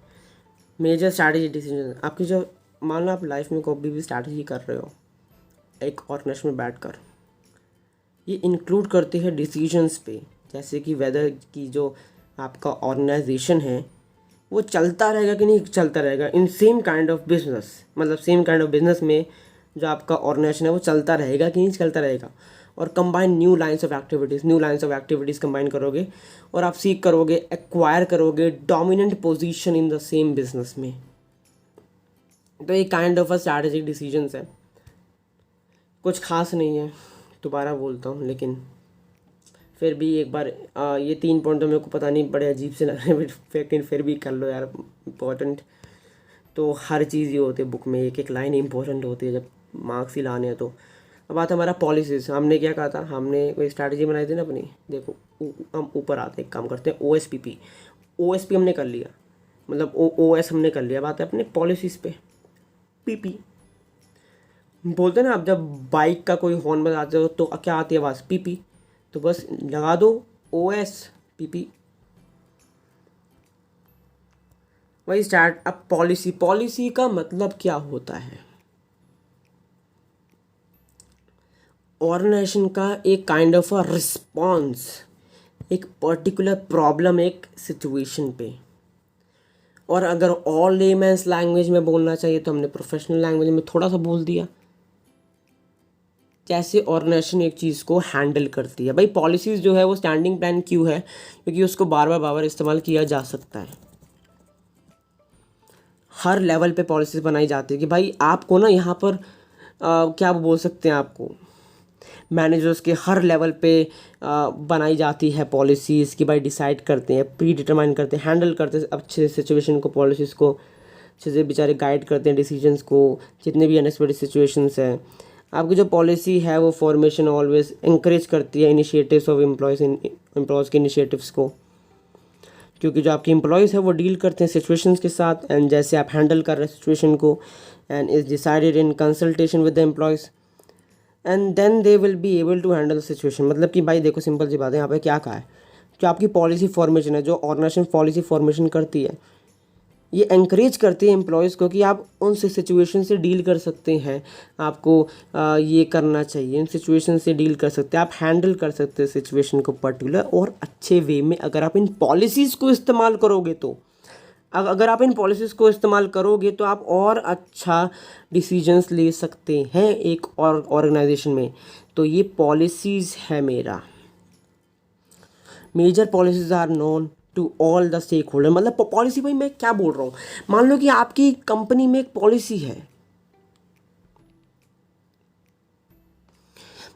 मेजर स्ट्रैटेजी डिसीजन आपकी, जो मान लो आप लाइफ में कोई भी स्ट्रैटेजी कर रहे हो एक ऑर्गेनाइजेशन में बैठकर, ये इंक्लूड करती है डिसीजंस पे, जैसे कि वेदर की जो आपका ऑर्गेनाइजेशन है वो चलता रहेगा कि नहीं चलता रहेगा in same kind of business. मतलब सेम काइंड ऑफ बिजनेस में जो आपका ऑर्गेनाइजेशन है वो चलता रहेगा कि नहीं चलता रहेगा। और combine new lines of activities combine करोगे और आप सीख करोगे, एक्वायर करोगे dominant position in the same business में। तो ये kind of a strategic decisions है, कुछ खास नहीं है, दोबारा बोलता हूँ। लेकिन फिर भी एक बार ये 3 पॉइंट तो मेरे को पता नहीं, बड़े अजीब से लग रहे हैं, लेकिन फिर भी कर लो यार, इम्पोर्टेंट तो हर चीज़ ही होती है बुक में, एक एक लाइन इंपॉर्टेंट होती है जब मार्क्स ही लाने हैं तो। अब बात हमारा पॉलिसीज़, हमने क्या कहा था, हमने कोई स्ट्रैटेजी बनाई थी ना अपनी। देखो हम ऊपर आते एक काम करते हैं, OSP हमने कर लिया, मतलब OS हमने कर लिया। बात है अपने पॉलिसीज़ पे, PP बोलते हैं ना। आप जब बाइक का कोई हॉर्न बजाते हो तो क्या आती है आवाज़, PP। तो बस लगा दो OS PP। वही स्टार्ट। अब पॉलिसी का मतलब क्या होता है, ऑर्गेनाइजेशन का एक काइंड ऑफ अ रिस्पॉन्स एक पर्टिकुलर प्रॉब्लम, एक सिचुएशन पे। और अगर ऑल लेमैन्स लैंग्वेज में बोलना चाहिए तो हमने प्रोफेशनल लैंग्वेज में थोड़ा सा बोल दिया, कैसे ऑर्गेनाइजेशन एक चीज़ को हैंडल करती है। भाई पॉलिसीज़ जो है वो स्टैंडिंग प्लान क्यों है, क्योंकि उसको बार बार इस्तेमाल किया जा सकता है। हर लेवल पे पॉलिसीज़ बनाई जाती है कि भाई आपको ना यहाँ पर क्या बोल सकते हैं, आपको मैनेजर्स के हर लेवल पे बनाई जाती है पॉलिसीज़ की। भाई डिसाइड करते हैं, प्री डिटरमाइन करते हैं, हैंडल करते हैं अच्छे सिचुएशन को, पॉलिसीज़ को अच्छे से बेचारे गाइड करते हैं डिसीजंस को, जितने भी अनएक्सपेक्टेड सिचुएशंस हैं। आपकी जो पॉलिसी है वो फॉर्मेशन ऑलवेज इंकरेज करती है इनिशिएटिव्स ऑफ एम्प्लॉयज़ के इनिशिएटिव्स को, क्योंकि जो आपके एम्प्लॉयज़ है वो डील करते हैं सिचुएशंस के साथ, एंड जैसे आप हैंडल कर रहे हैं सिचुएशन को, and is decided in consultation with the employees, and then they will be able to handle situation. मतलब कि भाई देखो सिंपल सी बात है, यहाँ पे क्या कहा है, जो आपकी पॉलिसी फॉर्मेशन है, जो ऑर्गेनाइजेशन पॉलिसी फॉर्मेशन करती है, ये एंकरेज करती है एम्प्लॉयज़ को कि आप उन सिचुएशन से डील कर सकते हैं, आपको ये करना चाहिए, इन सिचुएशन से डील कर सकते हैं, आप हैंडल कर सकते हैं सिचुएशन को पर्टिकुलर और अच्छे वे में। अगर आप इन पॉलिसीज़ को इस्तेमाल करोगे तो अगर आप इन पॉलिसीज़ को इस्तेमाल करोगे तो आप और अच्छा डिसीजंस ले सकते हैं एक और ऑर्गेनाइजेशन में। तो ये पॉलिसीज़ है मेरा। Major policies are known to all the stakeholder. मतलब पॉलिसी, भाई मैं क्या बोल रहा हूँ, मान लो कि आपकी कंपनी में एक पॉलिसी है,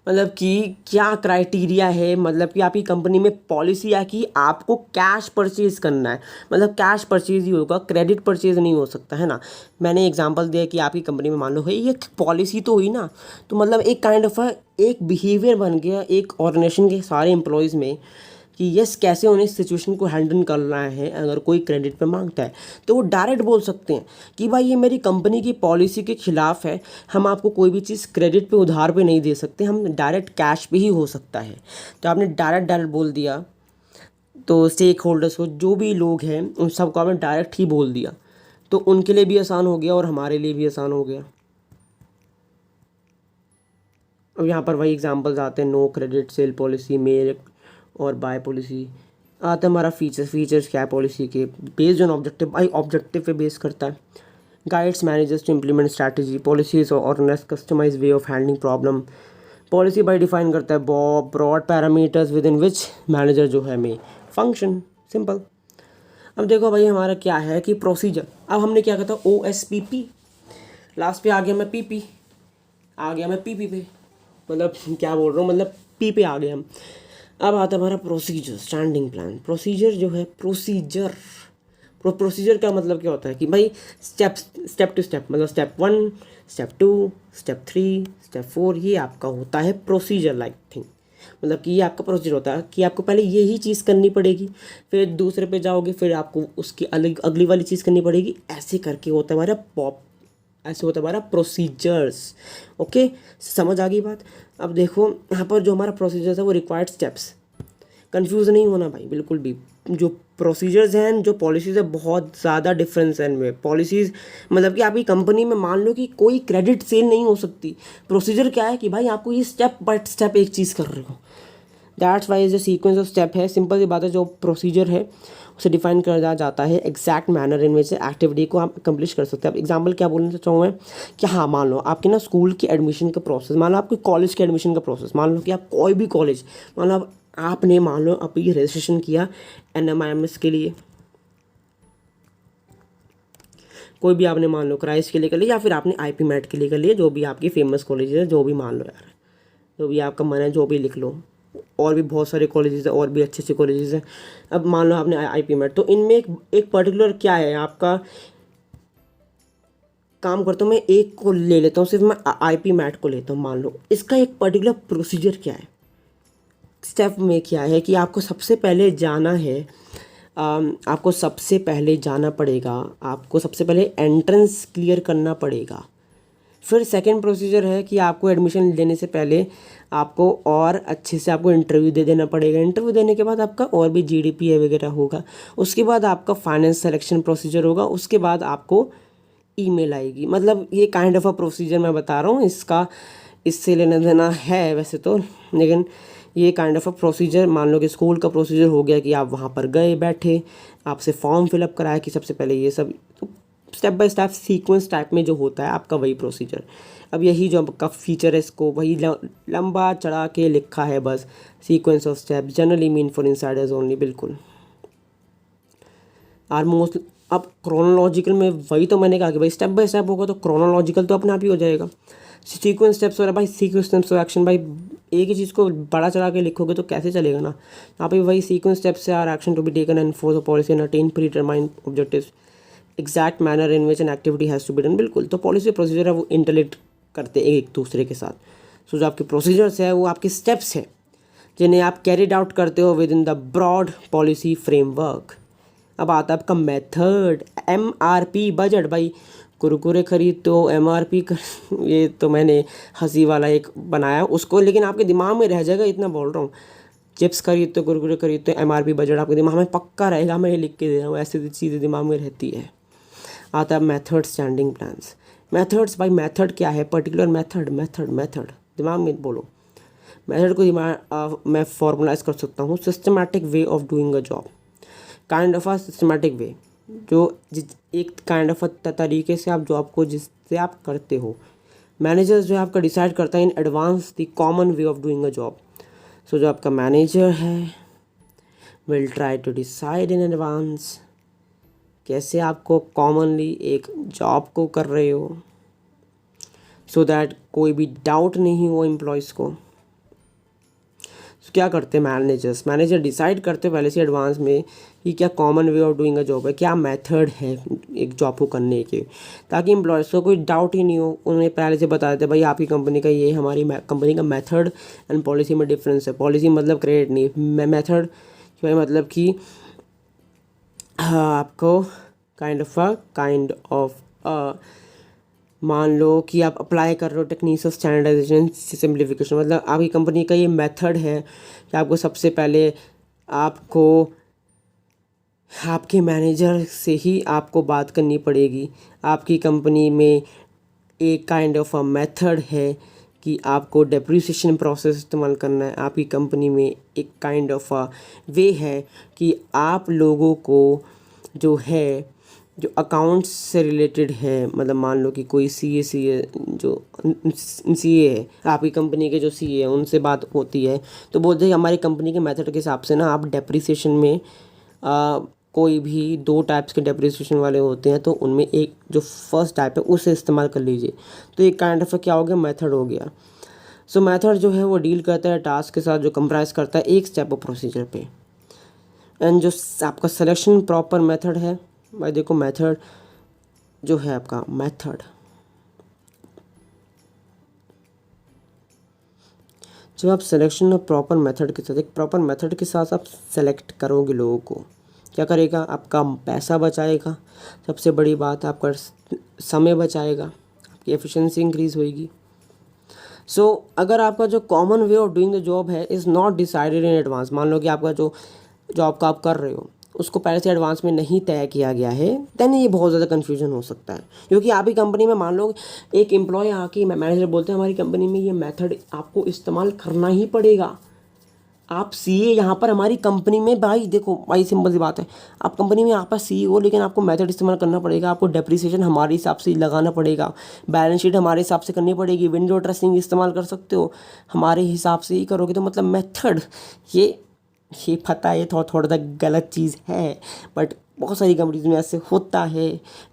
मतलब कि क्या क्राइटेरिया है, मतलब कि आपकी कंपनी में पॉलिसी है कि आपको कैश परचेज करना है, मतलब कैश परचेज ही होगा, क्रेडिट परचेज नहीं हो सकता, है ना। मैंने एग्जांपल दिया कि आपकी कंपनी में मान लो है ये पॉलिसी तो हुई ना, तो मतलब एक काइंड ऑफ एक बिहेवियर बन गया एक ऑर्गेनाइजेशन के सारे एम्प्लॉयज़ में कि यस कैसे उन्हें सिचुएशन को हैंडल करना है। अगर कोई क्रेडिट पे मांगता है तो वो डायरेक्ट बोल सकते हैं कि भाई ये मेरी कंपनी की पॉलिसी के खिलाफ है, हम आपको कोई भी चीज़ क्रेडिट पे उधार पे नहीं दे सकते, हम डायरेक्ट कैश पे ही हो सकता है। तो आपने डायरेक्ट बोल दिया, तो स्टेक होल्डर्स को, जो भी लोग हैं उन सबको आपने डायरेक्ट ही बोल दिया, तो उनके लिए भी आसान हो गया और हमारे लिए भी आसान हो गया। अब यहाँ पर वही एग्जांपल्स आते हैं, no credit sale policy, make और बाय पॉलिसी। आता है हमारा फीचर्स क्या है पॉलिसी के, बेस्ड ऑन ऑब्जेक्टिव। भाई ऑब्जेक्टिव पे बेस करता है। Guides managers to implement strategy, policies और customize way of handling problem. Policy by define करता है broad parameters within which manager जो है में फंक्शन। सिंपल। अब देखो भाई हमारा क्या है कि प्रोसीजर, अब हमने क्या कहा था OSPP, लास्ट पे आ गया मैं PP, आ गया मैं PP पे, मतलब क्या बोल रहा हूँ, मतलब P पे आ गए हम। अब आता है हमारा प्रोसीजर, स्टैंडिंग प्लान। प्रोसीजर जो है, प्रोसीजर का मतलब क्या होता है कि भाई स्टेप टू स्टेप, मतलब स्टेप 1, स्टेप 2, स्टेप 3, स्टेप 4, ये आपका होता है प्रोसीजर लाइक थिंग। मतलब कि ये आपका प्रोसीजर होता है कि आपको पहले यही चीज़ करनी पड़ेगी, फिर दूसरे पे जाओगे, फिर आपको उसकी अलग अगली वाली चीज़ करनी पड़ेगी, ऐसे करके होता है हमारा ऐसे होता है हमारा प्रोसीजर्स। ओके, समझ आ गई बात। अब देखो यहाँ पर जो हमारा प्रोसीजर्स है वो रिक्वायर्ड स्टेप्स, कंफ्यूज नहीं होना भाई बिल्कुल भी। जो प्रोसीजर्स हैं, जो पॉलिसीज़ है, बहुत ज़्यादा डिफरेंस है इनमें। पॉलिसीज़ मतलब कि आपकी कंपनी में मान लो कि कोई क्रेडिट सेल नहीं हो सकती। प्रोसीजर क्या है कि भाई आपको ये स्टेप बाय स्टेप एक चीज़ कर रहे हो, दैट्स वाई जो सीक्वेंस ऑफ स्टेप है। सिंपल सी बात है, जो प्रोसीजर है उसे डिफाइन करा जाता है exact manner in which activity को आप कंप्लीट कर सकते हैं। अब एग्जांपल क्या बोलना चाहूँ मैं कि हाँ, मान लो आपके ना स्कूल के एडमिशन का प्रोसेस, मान लो आपके कॉलेज के एडमिशन का प्रोसेस, मान लो कि आप कोई भी कॉलेज, मान लो आपने मान लो अभी रजिस्ट्रेशन किया NMIMS के लिए, कोई भी आपने मान लो क्राइस्ट के लिए कर लिया, या फिर आपने IP मैट के लिए कर लिया, जो भी आपकी फेमस कॉलेज है, जो भी मान लो यार, जो भी आपका मन है जो भी लिख लो। और भी बहुत सारे कॉलेजेस हैं, और भी अच्छे अच्छे कॉलेजेस हैं। अब मान लो आपने IP मैट, तो इनमें एक पर्टिकुलर क्या है आपका काम करता हूँ मैं, एक को ले लेता हूँ, सिर्फ मैं IP मैट को लेता हूँ। मान लो इसका एक पर्टिकुलर प्रोसीजर क्या है, स्टेप में क्या है कि आपको सबसे पहले जाना है, आपको सबसे पहले जाना पड़ेगा, आपको सबसे पहले एंट्रेंस क्लियर करना पड़ेगा। फिर सेकंड प्रोसीजर है कि आपको एडमिशन लेने से पहले आपको और अच्छे से आपको इंटरव्यू दे देना पड़ेगा। इंटरव्यू देने के बाद आपका और भी GDP वगैरह होगा। उसके बाद आपका फाइनेंस सिलेक्शन प्रोसीजर होगा। उसके बाद आपको ईमेल आएगी। मतलब ये काइंड ऑफ अ प्रोसीजर मैं बता रहा हूँ, इससे लेना देना है वैसे तो, लेकिन ये काइंड ऑफ अ प्रोसीजर। मान लो कि स्कूल का प्रोसीजर हो गया कि आप वहाँ पर गए, बैठे, आपसे फॉर्म फिलअप कराया कि सबसे पहले ये सब, step by step sequence type में जो होता है आपका वही प्रोसीजर। अब यही जो आपका फीचर है, इसको वही लंबा चढ़ा के लिखा है बस, sequence of step generally mean for Insiders only, बिल्कुल ऑलमोस्ट। अब क्रोनोलॉजिकल में वही तो मैंने कहा कि भाई स्टेप बाय स्टेप होगा तो क्रोनोलॉजिकल तो अपने आप ही हो जाएगा। सीक्वेंस स्टेप्स हो रहा है भाई, सीक्वेंस स्टेप्स ऑफ एक्शन, भाई एक ही चीज़ को बड़ा चढ़ा के लिखोगे तो कैसे चलेगा ना। यहाँ पे वही sequence steps or action to be taken and force a policy and attain predetermined objectives, exact manner in which an activity has to be done. बिल्कुल, तो पॉलिसी प्रोसीजर है वो इंटरलेट करते हैं एक दूसरे के साथ। सो जो आपके प्रोसीजर्स है वो आपके स्टेप्स हैं जिन्हें आप कैरिड आउट करते हो within the broad policy framework. अब आता है आपका मेथड, MRP बजट। भाई कुरकुरे खरीद तो MRP कर ये तो मैंने हंसी वाला एक बनाया उसको, लेकिन आपके दिमाग में रह जाएगा, इतना बोल रहा हूँ। चिप्स खरीद तो, कुरकुरे खरीद तो, MRP बजट आपके दिमाग में पक्का रहेगा, मैं ये लिख के दे रहा हूँ, ऐसी चीज़ें दिमाग में रहती है। आता है मेथड, स्टैंडिंग प्लान्स। मेथड्स, भाई मेथड क्या है, पर्टिकुलर मेथड दिमाग में बोलो। मेथड को मैं फॉर्मुलाइज कर सकता हूँ, systematic way of doing a job, kind of a systematic way, जो एक काइंड ऑफ तरीके से आप जॉब को जिससे आप करते हो। मैनेजर जो है आपका डिसाइड करता है in advance the common way of doing a job. So जो आपका मैनेजर है will try to decide in advance कैसे आपको कॉमनली एक जॉब को कर रहे हो, सो दैट कोई भी डाउट नहीं हो एम्प्लॉयज़ को। क्या करते हैं मैनेजर डिसाइड करते हैं पहले से एडवांस में कि क्या common way of doing a job है, क्या मेथड है एक जॉब को करने के, ताकि एम्प्लॉयज़ को कोई डाउट ही नहीं हो। उन्हें पहले से बता देते भाई आपकी कंपनी का ये, हमारी कंपनी का मेथड एंड पॉलिसी में डिफरेंस है। पॉलिसी मतलब क्रेडिट नहीं, मेथड मतलब कि आपको काइंड ऑफ मान लो कि आप अप्लाई कर रहे हो टेक्निक्स ऑफ स्टैंडर्डाइजेशन सिंप्लीफिकेशन, मतलब आपकी कंपनी का ये मेथड है कि आपको सबसे पहले आपको आपके मैनेजर से ही आपको बात करनी पड़ेगी। आपकी कंपनी में एक काइंड ऑफ अ मेथड है कि आपको डेप्रिसिएशन प्रोसेस इस्तेमाल करना है। आपकी कंपनी में एक काइंड ऑफ अ वे है कि आप लोगों को जो है, जो अकाउंट्स से रिलेटेड है, मतलब मान लो कि कोई CA जो CA है, आपकी कंपनी के जो CA है उनसे बात होती है, तो बोलते हैं हमारी कंपनी के मेथड के हिसाब से ना आप डेप्रिसिएशन में कोई भी 2 टाइप्स के डेप्रिसिएशन वाले होते हैं, तो उनमें एक जो फर्स्ट टाइप है उसे इस्तेमाल कर लीजिए। तो एक काइंड ऑफ क्या हो गया, मेथड हो गया। सो मेथड जो है वो डील करता है टास्क के साथ, जो कंप्राइज करता है एक स्टेप ऑफ प्रोसीजर पे। एंड जो आपका सिलेक्शन प्रॉपर मेथड है भाई, देखो मेथड जो है आपका मेथड, जब आप सिलेक्शन ऑफ प्रॉपर मेथड के साथ, एक प्रॉपर मेथड के साथ आप सेलेक्ट करोगे लोगों को, क्या करेगा, आपका पैसा बचाएगा, सबसे बड़ी बात आपका समय बचाएगा, आपकी एफिशिएंसी इंक्रीज़ होएगी। सो अगर आपका जो common way of doing the job है is not decided in advance, मान लो कि आपका जो जॉब का आप कर रहे हो उसको पहले से एडवांस में नहीं तय किया गया है, देन ये बहुत ज़्यादा कन्फ्यूजन हो सकता है। क्योंकि आप ही कंपनी में मान लो एक एम्प्लॉय आके मैनेजर बोलते हैं हमारी कंपनी में ये मेथड आपको इस्तेमाल करना ही पड़ेगा, आप सीए यहाँ पर हमारी कंपनी में, भाई देखो भाई सिंपल सी बात है, आप कंपनी में आप सीईओ हो लेकिन आपको मेथड इस्तेमाल करना पड़ेगा, आपको डेप्रिसिएशन हमारे हिसाब से लगाना पड़ेगा, बैलेंस शीट हमारे हिसाब से करनी पड़ेगी, विंडो ड्रेसिंग इस्तेमाल कर सकते हो हमारे हिसाब से ही करोगे। तो मतलब मेथड ये पता है थोड़ा सा गलत चीज़ है, बट बहुत सारी कंपनीज में ऐसे होता है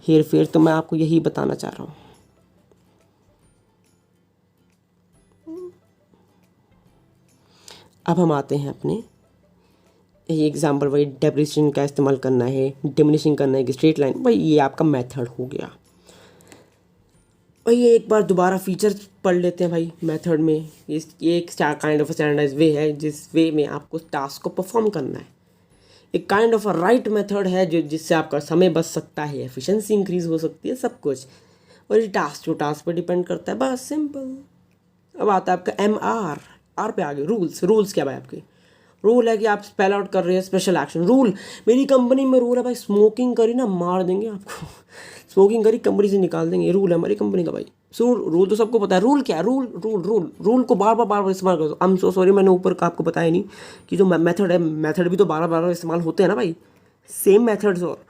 हेर फेर, तो मैं आपको यही बताना चाह रहा हूँ। अब हम आते हैं अपने एग्जाम्पल, वही डेप्रिसिएशन का इस्तेमाल करना है, डिमिनिशिंग करना है कि स्ट्रेट लाइन, भाई ये आपका मेथड हो गया। भाई ये एक बार दोबारा फीचर पढ़ लेते हैं भाई मेथड में। ये एक काइंड ऑफ स्टैंडर्डाइज वे है जिस वे में आपको टास्क को परफॉर्म करना है। एक kind of a right method है जो जिससे आपका समय बच सकता है, एफिशिएंसी इंक्रीज हो सकती है, सब कुछ। और ये टास्क पर डिपेंड करता है, बस सिंपल। अब आता है आपका आर पे आ गए रूल्स क्या भाई, आपके रूल है कि आप स्पेल आउट कर रहे हैं स्पेशल एक्शन रूल। मेरी कंपनी में रूल है भाई, स्मोकिंग करी ना मार देंगे आपको, स्मोकिंग करी कंपनी से निकाल देंगे, रूल है हमारी कंपनी का भाई। सो रूल तो सबको पता है, रूल क्या है, रूल को बार बार इस्तेमाल करो। आई एम सो सॉरी, मैंने ऊपर का आपको बताया नहीं कि जो मेथड है, मेथड भी तो बार इस्तेमाल होते हैं ना भाई, सेम मेथड्स। और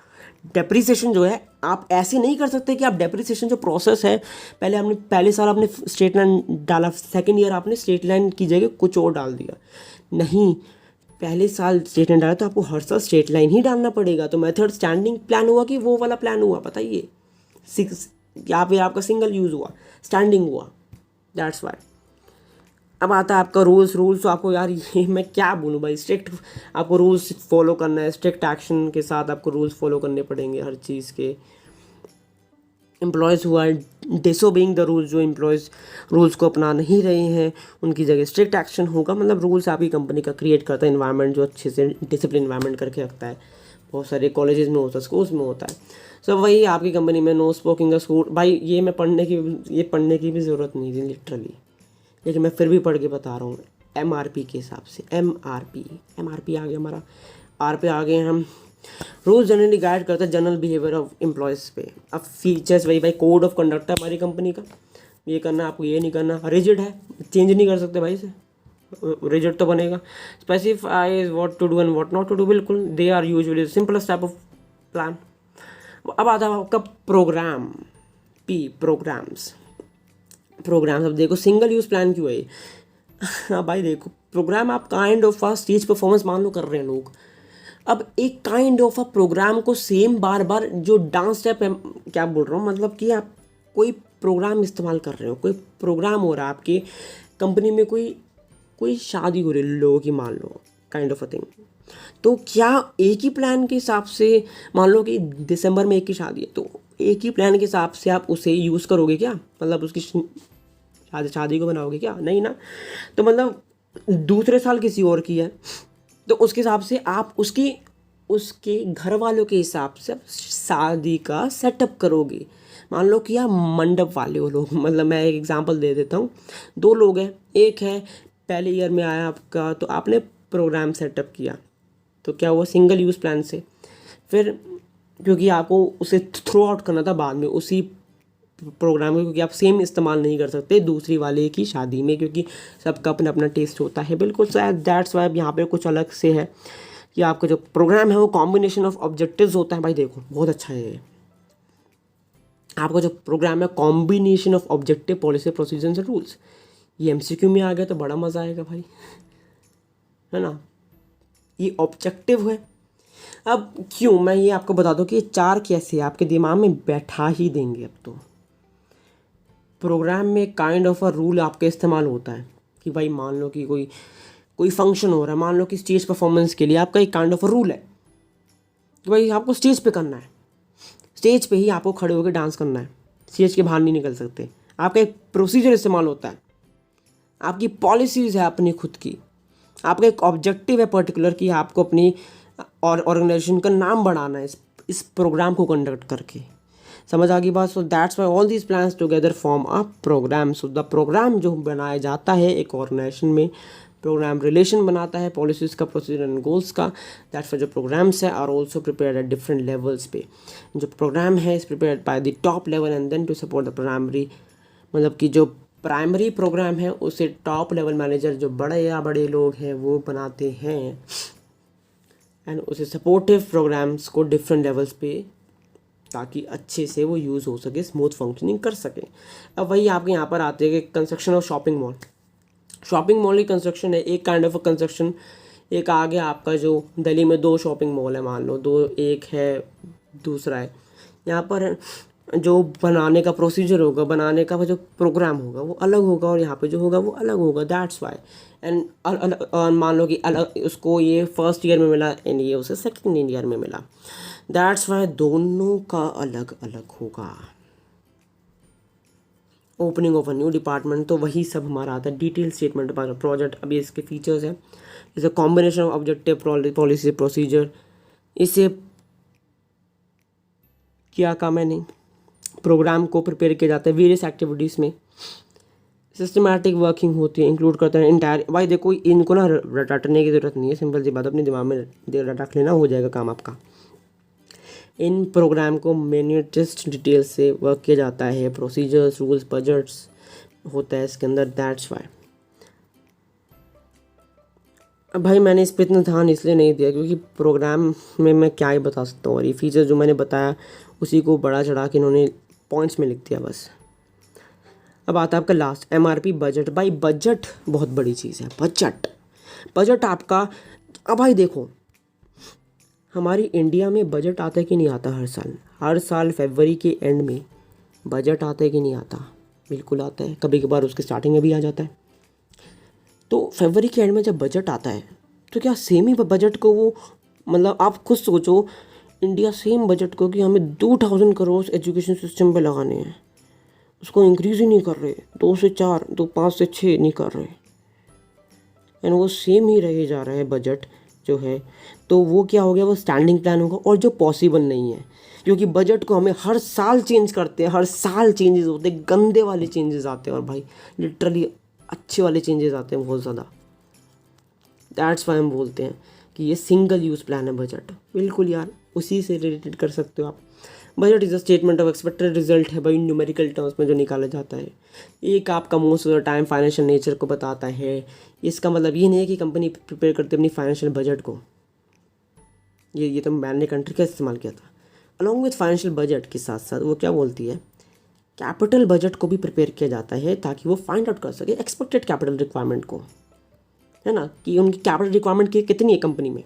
डेप्रिसिएशन जो है आप ऐसे नहीं कर सकते कि आप डेप्रिसिएशन जो प्रोसेस है, पहले साल आपने स्ट्रेट लाइन डाला, सेकेंड ईयर आपने स्ट्रेट लाइन की जगह कुछ और डाल दिया, नहीं, पहले साल स्ट्रेट लाइन डाला तो आपको हर साल स्ट्रेट लाइन ही डालना पड़ेगा। तो मेथड स्टैंडिंग प्लान हुआ कि वो वाला प्लान हुआ, बताइए, या फिर आपका सिंगल यूज़ हुआ, स्टैंडिंग हुआ, दैट्स वाई। अब आता है आपका रूल्स तो आपको यार ये मैं क्या बोलूँ भाई, स्ट्रिक्ट आपको रूल्स फॉलो करना है, स्ट्रिक्ट एक्शन के साथ आपको रूल्स फॉलो करने पड़ेंगे हर चीज़ के। एम्प्लॉयज़ हुआ डिसोबेइंग द रूल्स, जो एम्प्लॉयज़ रूल्स को अपना नहीं रहे हैं उनकी जगह स्ट्रिक्ट एक्शन होगा। मतलब रूल्स आपकी कंपनी का क्रिएट करता है इन्वायरमेंट जो अच्छे से डिसिप्लिन इन्वायरमेंट करके रखता है। बहुत सारे कॉलेजेस में होता है, स्कूल्स में होता है। सो वही आपकी कंपनी में नो स्मोकिंग का स्कूल, भाई ये मैं पढ़ने की भी ज़रूरत नहीं थी लिटरली, लेकिन मैं फिर भी पढ़ के बता रहा हूँ। MRP के हिसाब से MRP आ गया हमारा, आर पे आ गए हम। रूल जनरली गाइड करता है जनरल बिहेवियर ऑफ एम्प्लॉयज़ पे। अब फीचर्स वही भाई, कोड ऑफ कंडक्ट है हमारी कंपनी का, ये करना आपको, ये नहीं करना, रिजिड है, चेंज नहीं कर सकते भाई से, रिजिड तो बनेगा। Specifies what to do and what not to do, बिल्कुल they are usually simplest type of plan. अब आता है आपका प्रोग्राम, प्रोग्राम्स। अब देखो सिंगल यूज़ प्लान क्यों है हाँ भाई देखो, प्रोग्राम आप kind of a stage performance मान लो कर रहे हैं लोग। अब एक काइंड ऑफ अ प्रोग्राम को सेम बार जो डांस स्टेप है, क्या बोल रहा हूँ, मतलब कि आप कोई प्रोग्राम इस्तेमाल कर रहे हो, कोई प्रोग्राम हो रहा है आपके कंपनी में, कोई शादी हो रही है लोगों की, मान लो काइंड ऑफ अ थिंग। तो क्या एक ही प्लान के हिसाब से, मान लो कि दिसंबर में एक की शादी है, तो एक ही प्लान के हिसाब से आप उसे यूज़ करोगे क्या, मतलब उसकी शादी को बनाओगे क्या, नहीं ना। तो मतलब दूसरे साल किसी और की है तो उसके हिसाब से आप उसके घर वालों के हिसाब से शादी का सेटअप करोगे। मान लो कि आप मंडप वाले हो लोग, मतलब मैं एक एग्जांपल दे देता हूँ, 2 लोग हैं, एक है पहले ईयर में आया आपका, तो आपने प्रोग्राम सेटअप किया, तो क्या हुआ, सिंगल यूज़ प्लान से। फिर क्योंकि आपको उसे थ्रो आउट करना था बाद में उसी प्रोग्राम में, क्योंकि आप सेम इस्तेमाल नहीं कर सकते दूसरी वाले की शादी में, क्योंकि सबका अपना अपना टेस्ट होता है, बिल्कुल शायद दैट्स वाई यहाँ पे कुछ अलग से है कि आपका जो प्रोग्राम है वो कॉम्बिनेशन ऑफ ऑब्जेक्टिव्स होता है। भाई देखो बहुत अच्छा है ये, आपका जो प्रोग्राम है combination of objective, policy, procedures and rules. ये MCQ में आ गया तो बड़ा मज़ा आएगा भाई, है ना। ये ऑब्जेक्टिव है, अब क्यों, मैं ये आपको बता दूं कि ये 4 कैसे आपके दिमाग में बैठा ही देंगे। अब तो प्रोग्राम में काइंड ऑफ अ रूल आपके इस्तेमाल होता है कि भाई मान लो कि कोई कोई फंक्शन हो रहा है, मान लो कि स्टेज परफॉर्मेंस के लिए आपका एक काइंड ऑफ अ रूल है कि भाई आपको स्टेज पे करना है, स्टेज पे ही आपको खड़े होकर डांस करना है, स्टेज के बाहर नहीं निकल सकते। आपका एक प्रोसीजर इस्तेमाल होता है, आपकी पॉलिसीज़ है अपनी खुद की, आपका एक ऑब्जेक्टिव है पर्टिकुलर कि आपको अपनी और ऑर्गेनाइजेशन का नाम बढ़ाना है इस प्रोग्राम को कंडक्ट करके। समझ आ गई बात। So that's why all these plans together form a programme. So the programme जो बनाया जाता है एक ऑर्गेनाइजेशन में, प्रोग्राम रिलेशन बनाता है पॉलिसीज़ का, प्रोसीजर एंड गोल्स का। दैट्स वाई जो प्रोग्राम्स है are also prepared at different levels पे। जो प्रोग्राम है is prepared by the top level and then to support the primary, मतलब कि जो प्राइमरी प्रोग्राम है उसे टॉप लेवल मैनेजर जो बड़े या बड़े लोग हैं वो बनाते हैं, एंड उसे सपोर्टिव प्रोग्राम्स को डिफरेंट लेवल्स पे, ताकि अच्छे से वो यूज़ हो सके, स्मूथ फंक्शनिंग कर सके। अब वही आपके यहाँ पर आते हैं कि construction of shopping mall. Shopping mall की कंस्ट्रक्शन है एक काइंड ऑफ अ कंस्ट्रक्शन। एक आगे आपका जो दिल्ली में 2 शॉपिंग मॉल है, मान लो 2, एक है दूसरा है, यहाँ पर जो बनाने का प्रोसीजर होगा, बनाने का जो प्रोग्राम होगा वो अलग होगा और यहाँ पे जो होगा वो अलग होगा। That's why. एंड मान लो कि अलग उसको ये फर्स्ट ईयर में मिला एंड ये उसे सेकेंड ईयर में मिला, दैट्स वाई दोनों का अलग अलग होगा। Opening of a new department, तो वही सब हमारा आता है डिटेल स्टेटमेंट प्रोजेक्ट। अभी इसके फीचर्स हैं जैसे combination of objective, policy, procedure. इसे क्या कहा मैंने, प्रोग्राम को प्रिपेयर किया जाता है वेरियस एक्टिविटीज़ में, सिस्टमैटिक वर्किंग होती है, इंक्लूड करते हैं इंटायर। भाई देखो इनको ना रटने की ज़रूरत नहीं है, सिंपल सी बात अपने दिमाग में रट लेना, हो जाएगा काम आपका। इन प्रोग्राम को मिनिटस्ट डिटेल से वर्क किया जाता है, प्रोसीजर्स, रूल्स, बजट्स होता है इसके अंदर। That's why. अब भाई मैंने इस पर इतना ध्यान इसलिए नहीं दिया क्योंकि प्रोग्राम में मैं क्या ही बता सकता हूँ, और ये फीचर जो मैंने बताया उसी को बड़ा चढ़ा के इन्होंने पॉइंट्स में लिख दिया बस। अब आता है आपका लास्ट MRP बजट। भाई बजट बहुत बड़ी चीज़ है, बजट आपका। अब भाई देखो हमारी इंडिया में बजट आता है कि नहीं आता, हर साल फरवरी के एंड में बजट आता है कि नहीं आता, बिल्कुल आता है, कभी कभार उसके स्टार्टिंग में भी आ जाता है। तो फरवरी के एंड में जब बजट आता है तो क्या सेम ही बजट को वो, मतलब आप खुद सोचो इंडिया सेम बजट को कि हमें 2000 करोड़ एजुकेशन सिस्टम पे लगाने हैं, उसको इंक्रीज़ ही नहीं कर रहे, 2 से 4, 5 से 6 नहीं कर रहे, एंड वो सेम ही रहे जा रहा है बजट जो है। तो वो क्या हो गया, वो स्टैंडिंग प्लान होगा, और जो पॉसिबल नहीं है क्योंकि बजट को हमें हर साल चेंज करते हैं, हर साल चेंजेस होते हैं, गंदे वाले चेंजेस आते हैं, और भाई लिटरली अच्छे वाले चेंजेस आते हैं बहुत ज़्यादा। दैट्स वाई हम बोलते हैं कि ये सिंगल यूज़ प्लान है बजट। बिल्कुल यार उसी से रिलेटेड कर सकते हो आप। Budget is a statement of expected result है भाई, न्यूमेरिकल टर्म्स में जो निकाला जाता है। एक आपका most of the time financial nature को बताता है। इसका मतलब ये नहीं है कि कंपनी प्रिपेयर करती है अपनी फाइनेंशियल बजट को, ये तो मैंने कंट्री का इस्तेमाल किया था। अलॉन्ग विथ फाइनेंशियल बजट के साथ साथ वो क्या बोलती है, कैपिटल बजट को भी प्रिपेयर किया जाता है ताकि वो फाइंड आउट कर सके एक्सपेक्टेड कैपिटल रिक्वायरमेंट को, है ना, कि उनकी कैपिटल रिक्वायरमेंट कितनी है कंपनी में,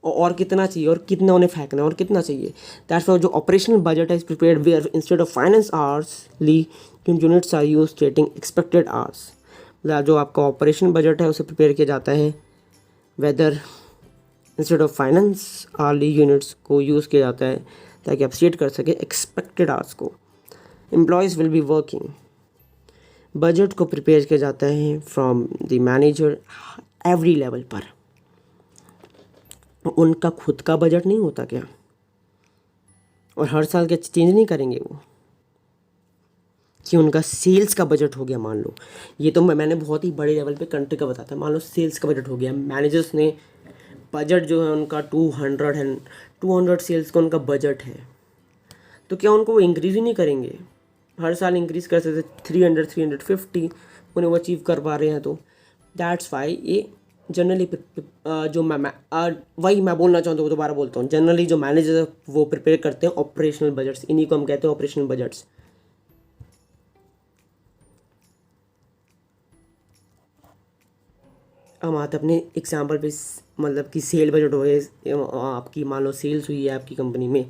और कितना चाहिए, और कितना उन्हें फेंकना है, और कितना चाहिए। दैट्स व्हाई जो ऑपरेशनल बजट है is prepared where instead of finance आवर्स ली units are use stating expected hours. मतलब जो आपका ऑपरेशनल बजट है उसे प्रिपेयर किया जाता है whether instead of finance hourly units को यूज़ किया जाता है ताकि आप स्टेट कर सके एक्सपेक्टेड आवर्स को। Employees will be working. Budget को प्रिपेयर किया जाता है from the manager every level पर। उनका खुद का बजट नहीं होता क्या, और हर साल के चेंज नहीं करेंगे वो, कि उनका सेल्स का बजट हो गया, मान लो ये तो मैंने बहुत ही बड़े लेवल पे कंट्री का बताया था, मान लो सेल्स का बजट हो गया, मैनेजर्स ने बजट जो है उनका 200 है, 200 सेल्स का उनका बजट है, तो क्या उनको वो इंक्रीज़ ही नहीं करेंगे, हर साल इंक्रीज़ कर सकते, 300 350 उन्हें वो अचीव कर पा रहे हैं। तो दैट्स वाई ये जनरली जो वही मैं बोलना चाहता हूँ, दोबारा बोलता हूँ, जनरली जो मैनेजर वो प्रिपेयर करते हैं ऑपरेशनल बजट्स, इन्हीं को हम कहते हैं ऑपरेशनल बजट्स। हम आते अपने एग्जाम्पल पे मतलब कि सेल बजट हो गए आपकी, मान लो सेल्स हुई है आपकी कंपनी में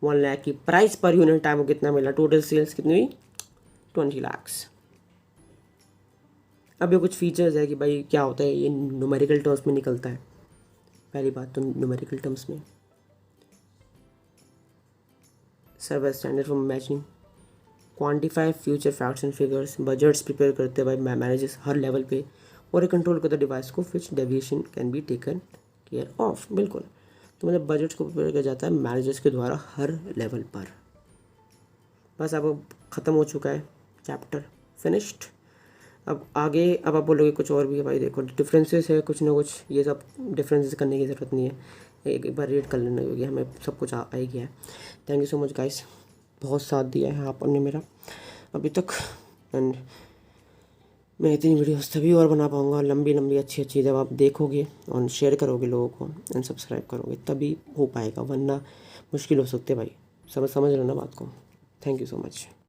1 लाख की, प्राइस पर यूनिट आपको कितना मिला, टोटल सेल्स कितनी हुई 20 lakhs। अब ये कुछ फीचर्स है कि भाई क्या होता है, ये न्यूमेरिकल टर्म्स में निकलता है। पहली बात तो न्यूमेरिकल टर्म्स में serve standard for matching, quantify future facts and figures, budgets prepare करते हैं भाई मैनेजर्स हर लेवल पे, और कंट्रोल करता है डिवाइस को which deviation can be taken care of. बिल्कुल, तो मतलब बजट्स को प्रिपेयर किया जाता है मैनेजर्स के द्वारा हर लेवल पर। बस अब ख़त्म हो चुका है चैप्टर, फिनिश्ड। अब आगे अब आप बोलोगे कुछ और भी है, भाई देखो डिफरेंसेस है कुछ ना कुछ, ये सब डिफरेंसेस करने की ज़रूरत नहीं है, एक बार रीड कर लेना होगी, हमें सब कुछ आ ही गया है। Thank you so much guys, बहुत साथ दिया है आपने मेरा अभी तक, एंड मैं इतनी वीडियोस तभी और बना पाऊँगा लंबी लंबी अच्छी अच्छी, जब आप देखोगे और शेयर करोगे लोगों को एंड सब्सक्राइब करोगे तभी हो पाएगा, वरना मुश्किल हो सकते भाई, समझ लेना बात को। Thank you so much.